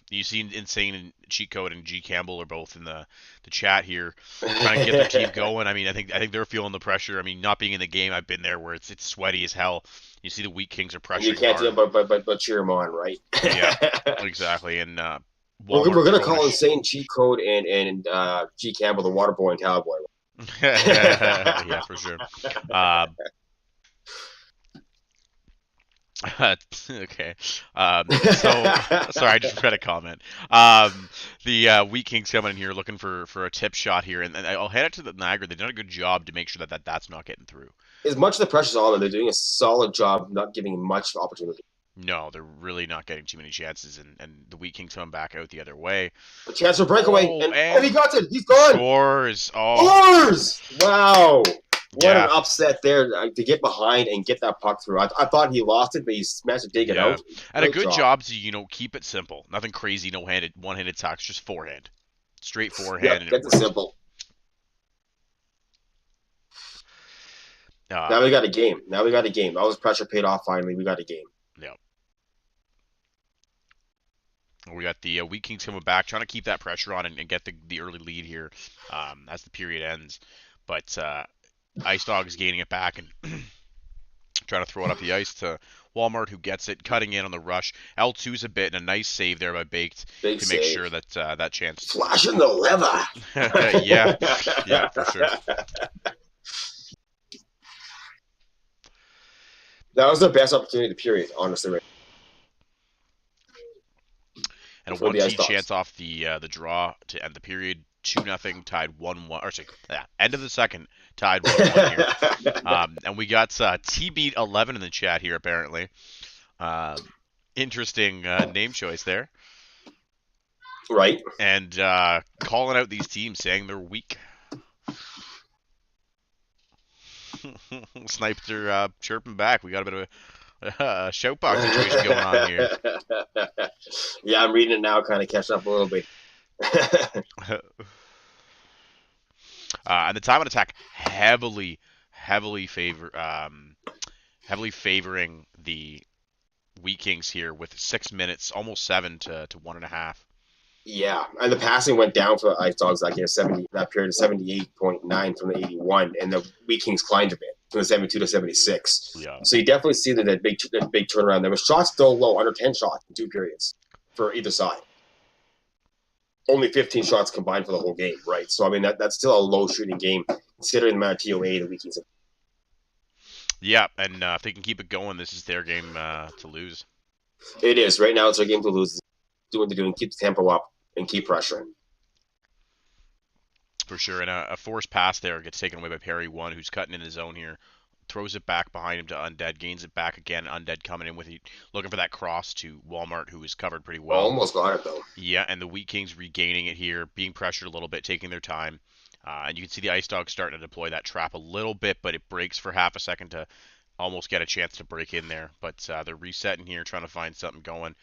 You see Insane and Cheat Code and G Campbell are both in the chat here, trying to get their team going. I mean, I think they're feeling the pressure. I mean, not being in the game, I've been there where it's sweaty as hell. You see the Wheat Kings are pressuring You can't do hard. it, but cheer them on, right? Yeah, exactly. And we're Walmart gonna throwing call Insane Cheat Code and G Campbell the water boy and cowboy. yeah, for sure. Okay. Sorry, I just read a comment. The Wheat Kings coming in here looking for a tip shot here, and I'll head it to the Niagara. They've done a good job to make sure that's not getting through. As much of the pressure's on them, they're doing a solid job, not giving much opportunity. No, they're really not getting too many chances, and the Wheat Kings coming back out the other way. A chance for breakaway, and he got it. He's gone. Scores! Scores! Wow. What an upset there to get behind and get that puck through. I thought he lost it, but he managed to dig it out. And a good job to, keep it simple. Nothing crazy, no one-handed attacks, just forehand. Straight forehand. Yeah, get it simple. Now we got a game. All this pressure paid off finally. We got a game. Yeah. We got the Wheat Kings coming back, trying to keep that pressure on and get the early lead here as the period ends. But Ice Dogs gaining it back and trying to throw it up the ice to Walmart, who gets it, cutting in on the rush. L2's a bit, and a nice save there by Baked to make sure that that chance. Flashing the lever. yeah, for sure. That was their best opportunity of the period, honestly. And a 1-2 chance off the draw to end the period. 2-0 tied 1-1. Or sorry, end of the second tied 1-1 here. And we got T-Beat 11 in the chat here apparently. Interesting name choice there. Right. And calling out these teams, saying they're weak. Snipes are chirping back. We got a bit of a shoutbox situation going on here. Yeah, I'm reading it now, kind of catching up a little bit. And the time on attack heavily favoring the Wheat Kings here with 6 minutes, almost 7 to 1.5. Yeah, and the passing went down for Ice Dogs that period of 78.9 from the 81, and the Wheat Kings climbed a bit from the 72 to 76. Yeah. So you definitely see that big turnaround. There were shots still low, under 10 shots in 2 periods for either side. Only 15 shots combined for the whole game, right? So I mean that's still a low shooting game considering the amount of TOA the Wheat Kings have. Yeah, and if they can keep it going, this is their game to lose. It is. Right now it's their game to lose. Do what they're doing, keep the tempo up, and keep pressuring. For sure. And a forced pass there gets taken away by Perry One, who's cutting in the zone here. Throws it back behind him to Undead, gains it back again. Undead coming in with it, looking for that cross to Walmart, who is covered pretty well. Almost got it, though. Yeah, and the Wheat Kings regaining it here, being pressured a little bit, taking their time. And you can see the Ice Dogs starting to deploy that trap a little bit, but it breaks for half a second to almost get a chance to break in there. But they're resetting here, trying to find something going.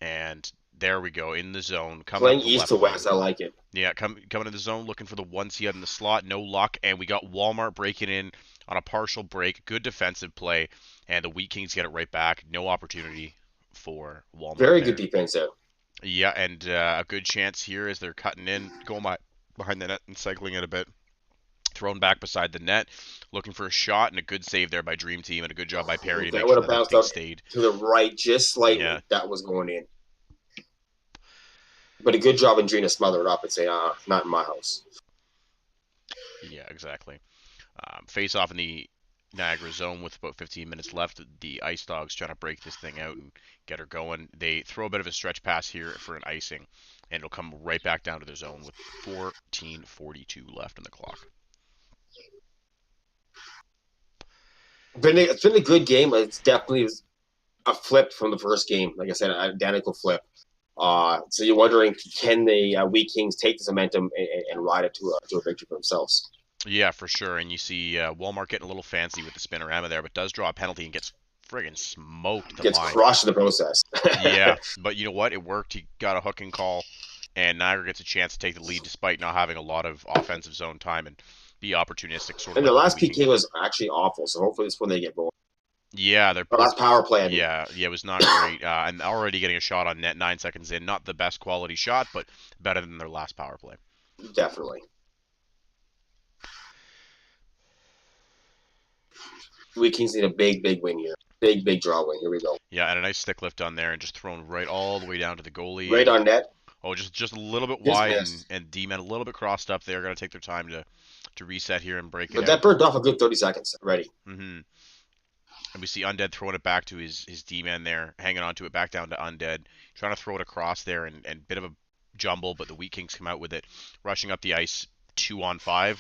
And there we go, in the zone. Playing east to west, I like it. Yeah, coming in the zone, looking for the 1C out in the slot. No luck, and we got Walmart breaking in on a partial break. Good defensive play, and the Wheat Kings get it right back. No opportunity for Walmart. Very good defense there. Yeah, and a good chance here as they're cutting in, going behind the net and cycling it a bit. Thrown back beside the net, looking for a shot, and a good save there by Dream Team, and a good job by Perry to make sure that thing stayed. To the right, just slightly. Yeah. That was going in. But a good job in Dream to smother it up and say, not in my house. Yeah, exactly. Face off in the Niagara zone with about 15 minutes left. The Ice Dogs trying to break this thing out and get her going. They throw a bit of a stretch pass here for an icing, and it'll come right back down to their zone with 14:42 left in the clock. It's been a good game. It's definitely a flip from the first game. Like I said, an identical flip. So you're wondering, can the Wheat Kings take this momentum and ride it to a victory for themselves? Yeah, for sure. And you see Walmart getting a little fancy with the spinorama there, but does draw a penalty and gets friggin' smoked. Gets crushed in the process. Yeah, but you know what? It worked. He got a hook and call, and Niagara gets a chance to take the lead despite not having a lot of offensive zone time and be opportunistic. And the last PK was actually awful, so hopefully this one they get going. Yeah, Our last power play, I mean. yeah, it was not great. And already getting a shot on net 9 seconds in. Not the best quality shot, but better than their last power play. Definitely. We Kings need a big win here. Big draw win. Here we go. Yeah, and a nice stick lift on there and just thrown right all the way down to the goalie. Right and, on net. Oh, just a little bit Just wide missed. and D-men a little bit crossed up. They're going to take their time to reset here and break it But out. that burned off a good 30 seconds already. Mm-hmm. And we see Undead throwing it back to his D-man there, hanging on to it back down to Undead, trying to throw it across there, and bit of a jumble, but the Wheat Kings come out with it, rushing up the ice 2-on-5,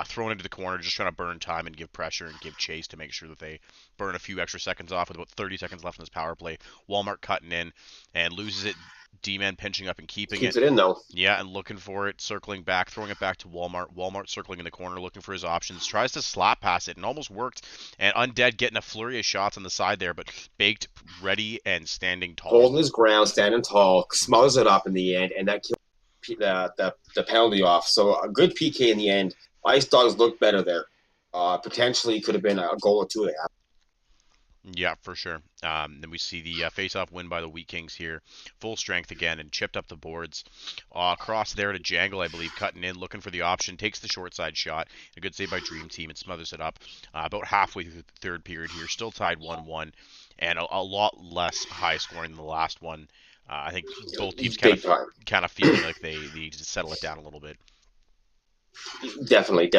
throwing into the corner, just trying to burn time and give pressure and give chase to make sure that they burn a few extra seconds off with about 30 seconds left in this power play. Walmart cutting in and loses it. D-man pinching up and keeping Keeps it in, though. Yeah, and looking for it, circling back, throwing it back to Walmart. Walmart circling in the corner, looking for his options. Tries to slap pass it, and almost worked. And Undead getting a flurry of shots on the side there, but baked, ready, and standing tall. Holding his ground, standing tall, smothers it up in the end, and that killed the penalty off. So a good PK in the end. Ice Dogs looked better there. Potentially could have been a goal or two they have. Yeah, for sure. Then we see the face-off win by the Wheat Kings here. Full strength again and chipped up the boards. Cross there to Jangle, I believe, cutting in, looking for the option. Takes the short side shot. A good save by Dream Team and smothers it up. About halfway through the third period here. Still tied 1-1. And a lot less high scoring than the last one. I think both teams kind of feeling like they need to settle it down a little bit. Definitely.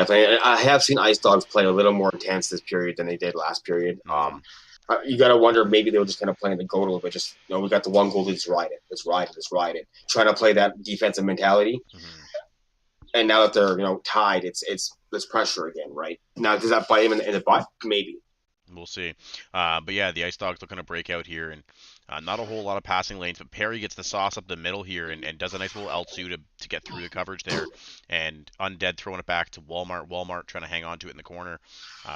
I have seen Ice Dogs play a little more intense this period than they did last period. You got to wonder, maybe they were just kind of playing the goal a little bit. Just, we got the one goal, let's ride it. Trying to play that defensive mentality. Mm-hmm. And now that they're, tied, it's pressure again, right? Now, does that bite him in the butt? Maybe. We'll see. But yeah, the Ice Dogs looking to break out here, and not a whole lot of passing lanes, but Perry gets the sauce up the middle here and does a nice little L2 to get through the coverage there. And Undead throwing it back to Walmart. Walmart trying to hang on to it in the corner,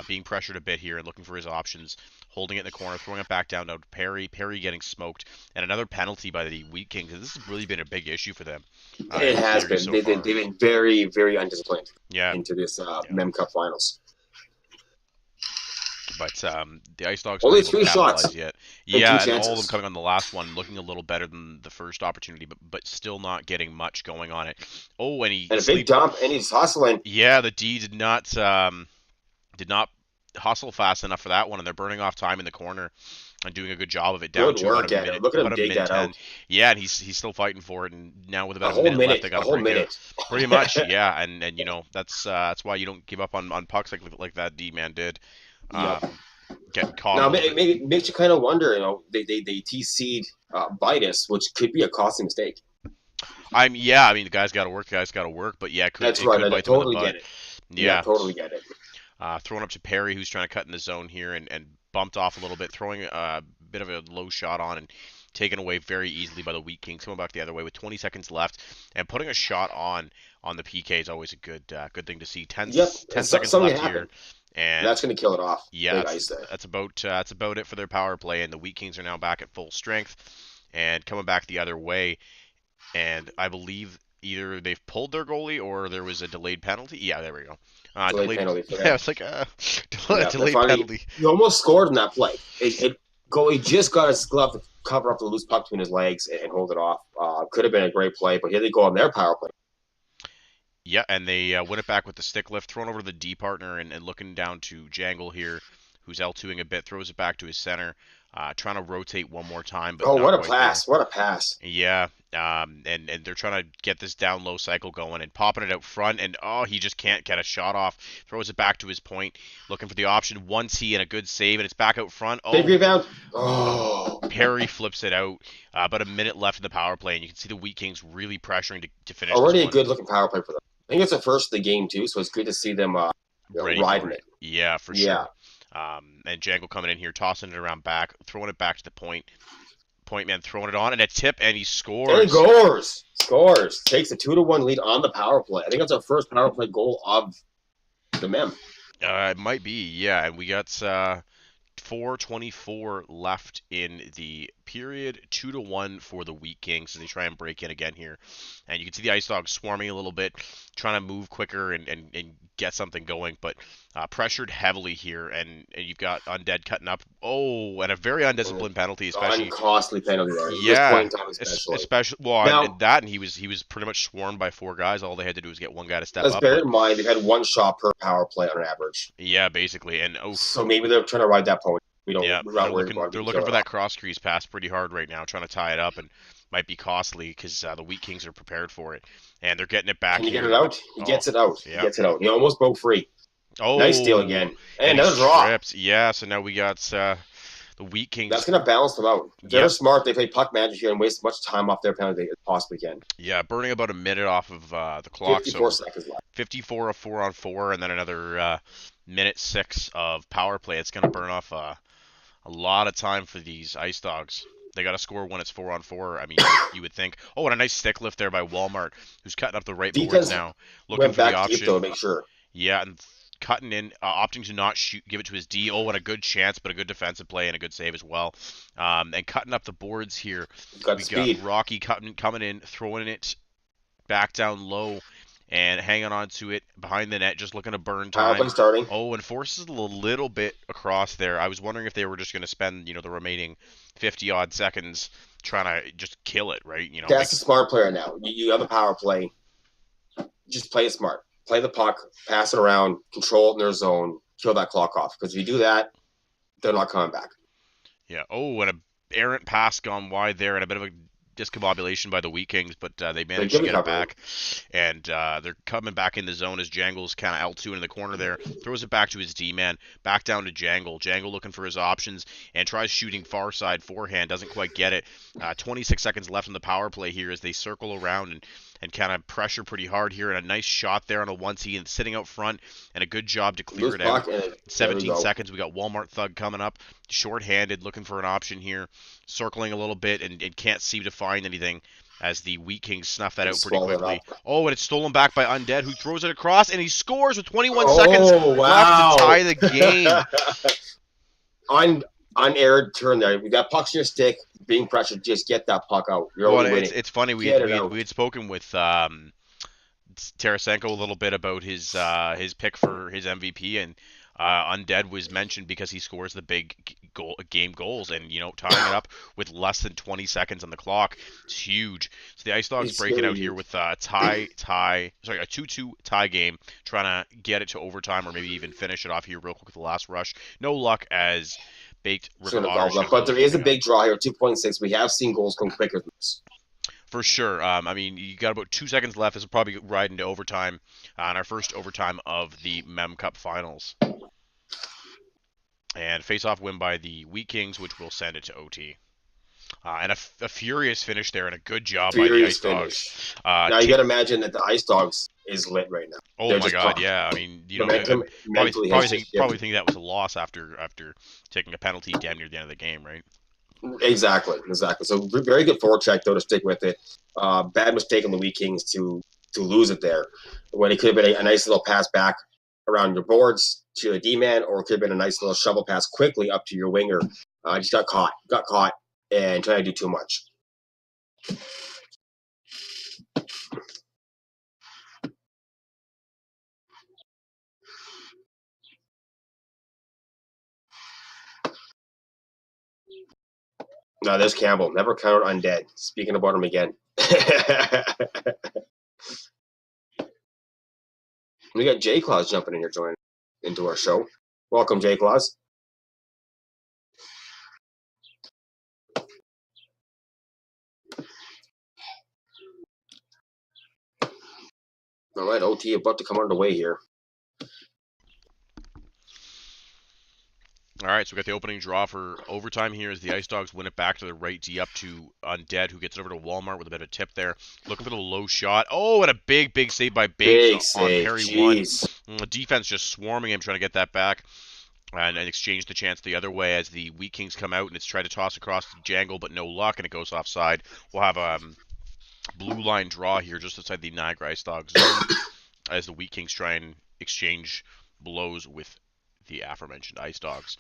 being pressured a bit here and looking for his options. Holding it in the corner, throwing it back down to Perry. Perry getting smoked. And another penalty by the Wheat Kings. This has really been a big issue for them. It has been. They've been very, very undisciplined into this Mem Cup Finals. But the Ice Dogs only 3 shots yet. Yeah, and all of them coming on the last one, looking a little better than the first opportunity, but still not getting much going on it. Oh, and a big dump, and he's hustling. Yeah, the D did not hustle fast enough for that one, and they're burning off time in the corner and doing a good job of it. Down to about a minute. Look at him dig that out. Yeah, and he's still fighting for it, and now with about a minute left, they got a minute. Pretty much, yeah, and that's why you don't give up on pucks like that D-man did. Getting caught. Now, it makes you kind of wonder. They TC'd Vitus, which could be a costly mistake. The guy's got to work. But yeah, that's right. I totally get it. Yeah, totally get it. Throwing up to Perry, who's trying to cut in the zone here and bumped off a little bit, throwing a bit of a low shot on and taken away very easily by the Wheat Kings. Coming back the other way with 20 seconds left and putting a shot on the PK is always a good thing to see. 10 seconds left here. And that's going to kill it off. Yeah, that's about it for their power play, and the Wheat Kings are now back at full strength and coming back the other way. And I believe either they've pulled their goalie or there was a delayed penalty. Yeah, there we go. Delayed penalty. Yeah, it's like a delayed penalty. He almost scored in that play. Goalie just got his glove to cover up the loose puck between his legs and hold it off. Could have been a great play, but here they go on their power play. Yeah, and they win it back with the stick lift, thrown over to the D partner and looking down to Jangle here, who's L2ing a bit, throws it back to his center, trying to rotate one more time. But what a pass. What a pass. Yeah, and they're trying to get this down low cycle going and popping it out front, and he just can't get a shot off. Throws it back to his point, looking for the option. 1T and a good save, and it's back out front. Big rebound. Perry flips it out. About a minute left in the power play, and you can see the Wheat Kings really pressuring to finish. Already a good-looking power play for them. I think it's the first of the game, too, so it's good to see them riding it. Yeah, for sure. And Jangle coming in here, tossing it around back, throwing it back to the point. Point man throwing it on, and a tip, and he scores. And he scores. Takes a 2-1 lead on the power play. I think that's our first power play goal of the Mem. It might be, yeah. And we got 4:24 left in the period 2-1 for the Wheat Kings as they try and break in again here. And you can see the Ice Dogs swarming a little bit, trying to move quicker and get something going, but pressured heavily here. And you've got Undead cutting up. Oh, and a very undisciplined penalty, especially. Uncostly penalty there. Yeah, This point in time especially. Well, Now, and he was pretty much swarmed by 4 guys. All they had to do was get one guy to step let's up. bear in mind they've had 1 shot per power play on average. Yeah, basically. And so maybe they're trying to ride that point. We're they're looking for that cross crease pass pretty hard right now, trying to tie it up, and might be costly because the Wheat Kings are prepared for it, and they're getting it back. Can you here. get it out? He gets it out. Yeah. He gets it out. He almost broke free. Oh, nice steal again. And another draw. draw. Yeah, so now we got the Wheat Kings. That's going to balance them out. If they're smart, they play puck magic here and waste as much time off their penalty as possibly can. Yeah, burning about a minute off of the clock. 54 seconds left. 54 of 4-on-4, and then another minute 6 of power play. It's going to burn off a lot of time for these Ice Dogs. They got to score when it's 4-on-4. I mean, you would think. Oh, and a nice stick lift there by Walmart, who's cutting up the right boards now, looking for the option. Deep, though, make sure. Yeah, and cutting in, opting to not give it to his D. Oh, and a good chance, but a good defensive play and a good save as well. And cutting up the boards here. Got Rocky coming in, throwing it back down low. And hanging on to it behind the net, just looking to burn time. Starting. Oh, and forces a little bit across there. I was wondering if they were just going to spend, the remaining 50-odd seconds trying to just kill it, right? That's a smart player now. You have a power play. Just play it smart. Play the puck, pass it around, control it in their zone, kill that clock off. Because if you do that, they're not coming back. Yeah. Oh, and a errant pass gone wide there, and a bit of a discombobulation by the Wheat Kings, but they managed to get it back, and they're coming back in the zone as Jangle's kind of L2 in the corner there, throws it back to his D-man, back down to Jangle looking for his options, and tries shooting far side forehand, doesn't quite get it. 26 seconds left in the power play here as they circle around and kind of pressure pretty hard here, and a nice shot there on a 1-2 and sitting out front, and a good job to clear it out. 17 seconds, we got Walmart Thug coming up, short-handed, looking for an option here, circling a little bit, and can't seem to find anything as the Wheat Kings snuff that out pretty quickly. Oh, and it's stolen back by Undead, who throws it across, and he scores with 21 seconds left to tie the game. Unaired turn there. We got pucks in your stick, being pressured. Just get that puck out. You're only winning. It's funny. We had spoken with Tarasenko a little bit about his pick for his MVP, and Undead was mentioned because he scores the big game goals, and tying it up with less than 20 seconds on the clock. It's huge. So the Ice Dogs breaking out here with a 2-2 tie game, trying to get it to overtime or maybe even finish it off here real quick with the last rush. No luck as Baked but there is a big draw here, 2.6. We have seen goals come quicker than this. For sure. I mean, you got about 2 seconds left. This will probably ride into overtime, on our first overtime of the Mem Cup Finals. And face-off win by the Wheat Kings, which will send it to OT. And a furious finish there, and a good job by the Ice Dogs. Now you got to imagine that the Ice Dogs is lit right now. Oh my God, yeah. I mean, probably think that was a loss after taking a penalty damn near the end of the game, right? Exactly. So very good forecheck though to stick with it. Bad mistake on the Wheat Kings to lose it there, when it could have been a nice little pass back around your boards to the D-man, or it could have been a nice little shovel pass quickly up to your winger. Just got caught, and trying to do too much. No, there's Campbell. Never count Undead. Speaking about him again. We got J Claus jumping in here, joining into our show. Welcome, J Claus. All right, OT about to come underway here. All right, so we got the opening draw for overtime here as the Ice Dogs win it back to the right D up to Undead, who gets it over to Walmart with a bit of a tip there. Looking for the low shot. Oh, and a big save by Bates on Perry 1. The defense just swarming him, trying to get that back. And exchange the chance the other way as the Wheat Kings come out, and it's tried to toss across to Jangle, but no luck, and it goes offside. We'll have a blue line draw here just outside the Niagara Ice Dogs zone as the Wheat Kings try and exchange blows with the aforementioned Ice Dogs.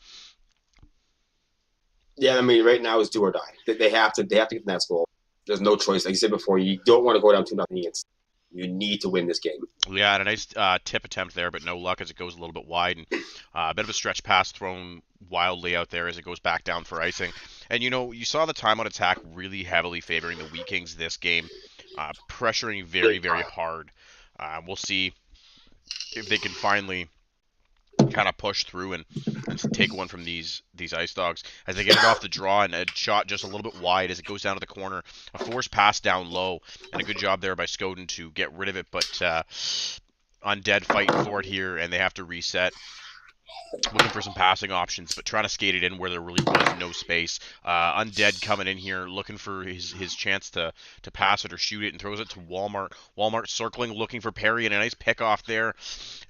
Yeah, I mean, right now is do or die. They have to get the next goal. There's no choice. Like you said before, you don't want to go down 2-0 against. You need to win this game. Yeah, and a nice tip attempt there, but no luck as it goes a little bit wide. And a bit of a stretch pass thrown wildly out there as it goes back down for icing. And you saw the time on attack really heavily favoring the Wheat Kings this game, pressuring very, very hard. We'll see if they can finally kind of push through and take one from these Ice Dogs as they get it off the draw, and a shot just a little bit wide as it goes down to the corner. A forced pass down low, and a good job there by Skoden to get rid of it, but Undead fighting for it here, and they have to reset. Looking for some passing options, but trying to skate it in where there really was no space. Undead coming in here, looking for his chance to pass it or shoot it, and throws it to Walmart. Walmart circling, looking for Perry, and a nice pick off there.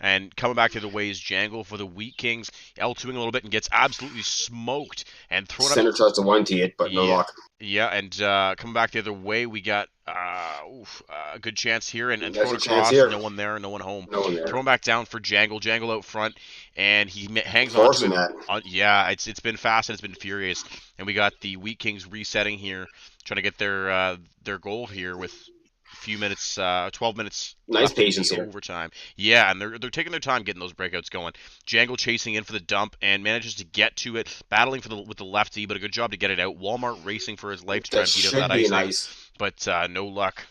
And coming back the other way is Jangle for the Wheat Kings. L2ing a little bit and gets absolutely smoked and thrown Center up. tries to 1T it, but no luck. Yeah, and coming back the other way, we got a good chance here, and thrown across. No one there, no one home. No one there. Thrown back down for Jangle. Jangle out front, and he hangs on to it. Yeah, it's been fast and it's been furious. And we got the Wheat Kings resetting here, trying to get their goal here with a few minutes, 12 minutes. Nice patience here. Overtime. Yeah, and they're taking their time getting those breakouts going. Jangle chasing in for the dump and manages to get to it, battling with the lefty, but a good job to get it out. Walmart racing for his life to try and beat up that ice, but no luck.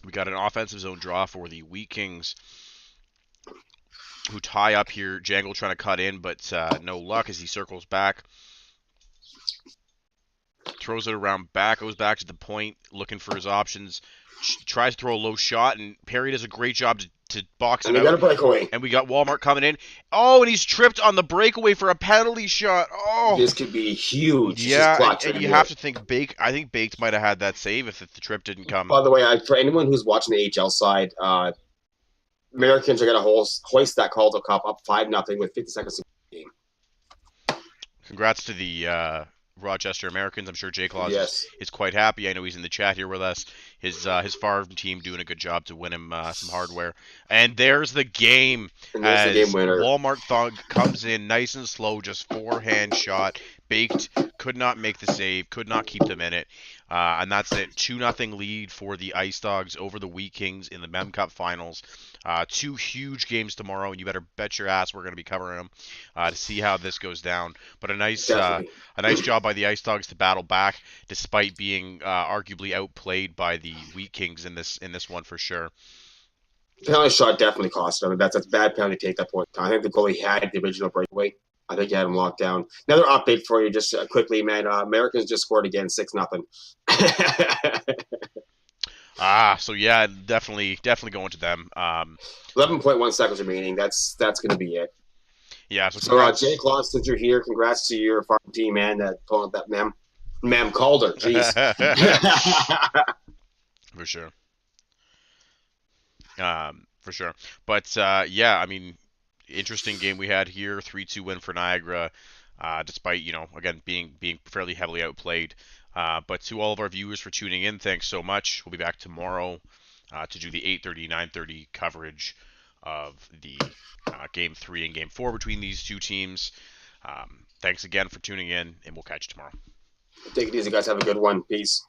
We got an offensive zone draw for the Wheat Kings, who tie up here. Jangle trying to cut in, but no luck as he circles back. Throws it around back, goes back to the point, looking for his options. Tries to throw a low shot, and Perry does a great job to box it out. We got a breakaway. And we got Walmart coming in. Oh, and he's tripped on the breakaway for a penalty shot. Oh, this could be huge. Yeah, and you have to think I think Baked might have had that save if the trip didn't come. By the way, for anyone who's watching the HL side, Americans are going to hoist that Calder Cup up 5-0 with 50 seconds to the game. Congrats to the Rochester Americans. I'm sure Jay Claus is quite happy. I know he's in the chat here with us. His farm team doing a good job to win him some hardware. And there's the game. And there's the game winner. Walmart Thug comes in nice and slow, just forehand shot. Baked could not make the save, could not keep them in it. And that's it. 2-0 lead for the Ice Dogs over the Wheat Kings in the Mem Cup Finals. 2 huge games tomorrow, and you better bet your ass we're going to be covering them to see how this goes down. But a nice job by the Ice Dogs to battle back, despite being arguably outplayed by the Wheat Kings in this one for sure. Penalty shot definitely cost them. That's a bad penalty to take that point. I think the goalie had the original breakaway. I think he had him locked down. Another update for you, just quickly, man. Americans just scored again, 6-0. So yeah, definitely going to them. 11.1 seconds remaining. That's going to be it. Yeah. So Jay Claus, since you're here, congrats to your farm team, man. That pulling up that Mem Calder. Jeez. For sure. For sure. But yeah, I mean, interesting game we had here. 3-2 win for Niagara, despite again being fairly heavily outplayed. But to all of our viewers for tuning in, thanks so much. We'll be back tomorrow to do the 8:30, 9:30 coverage of the Game 3 and Game 4 between these two teams. Thanks again for tuning in, and we'll catch you tomorrow. Take it easy, guys. Have a good one. Peace.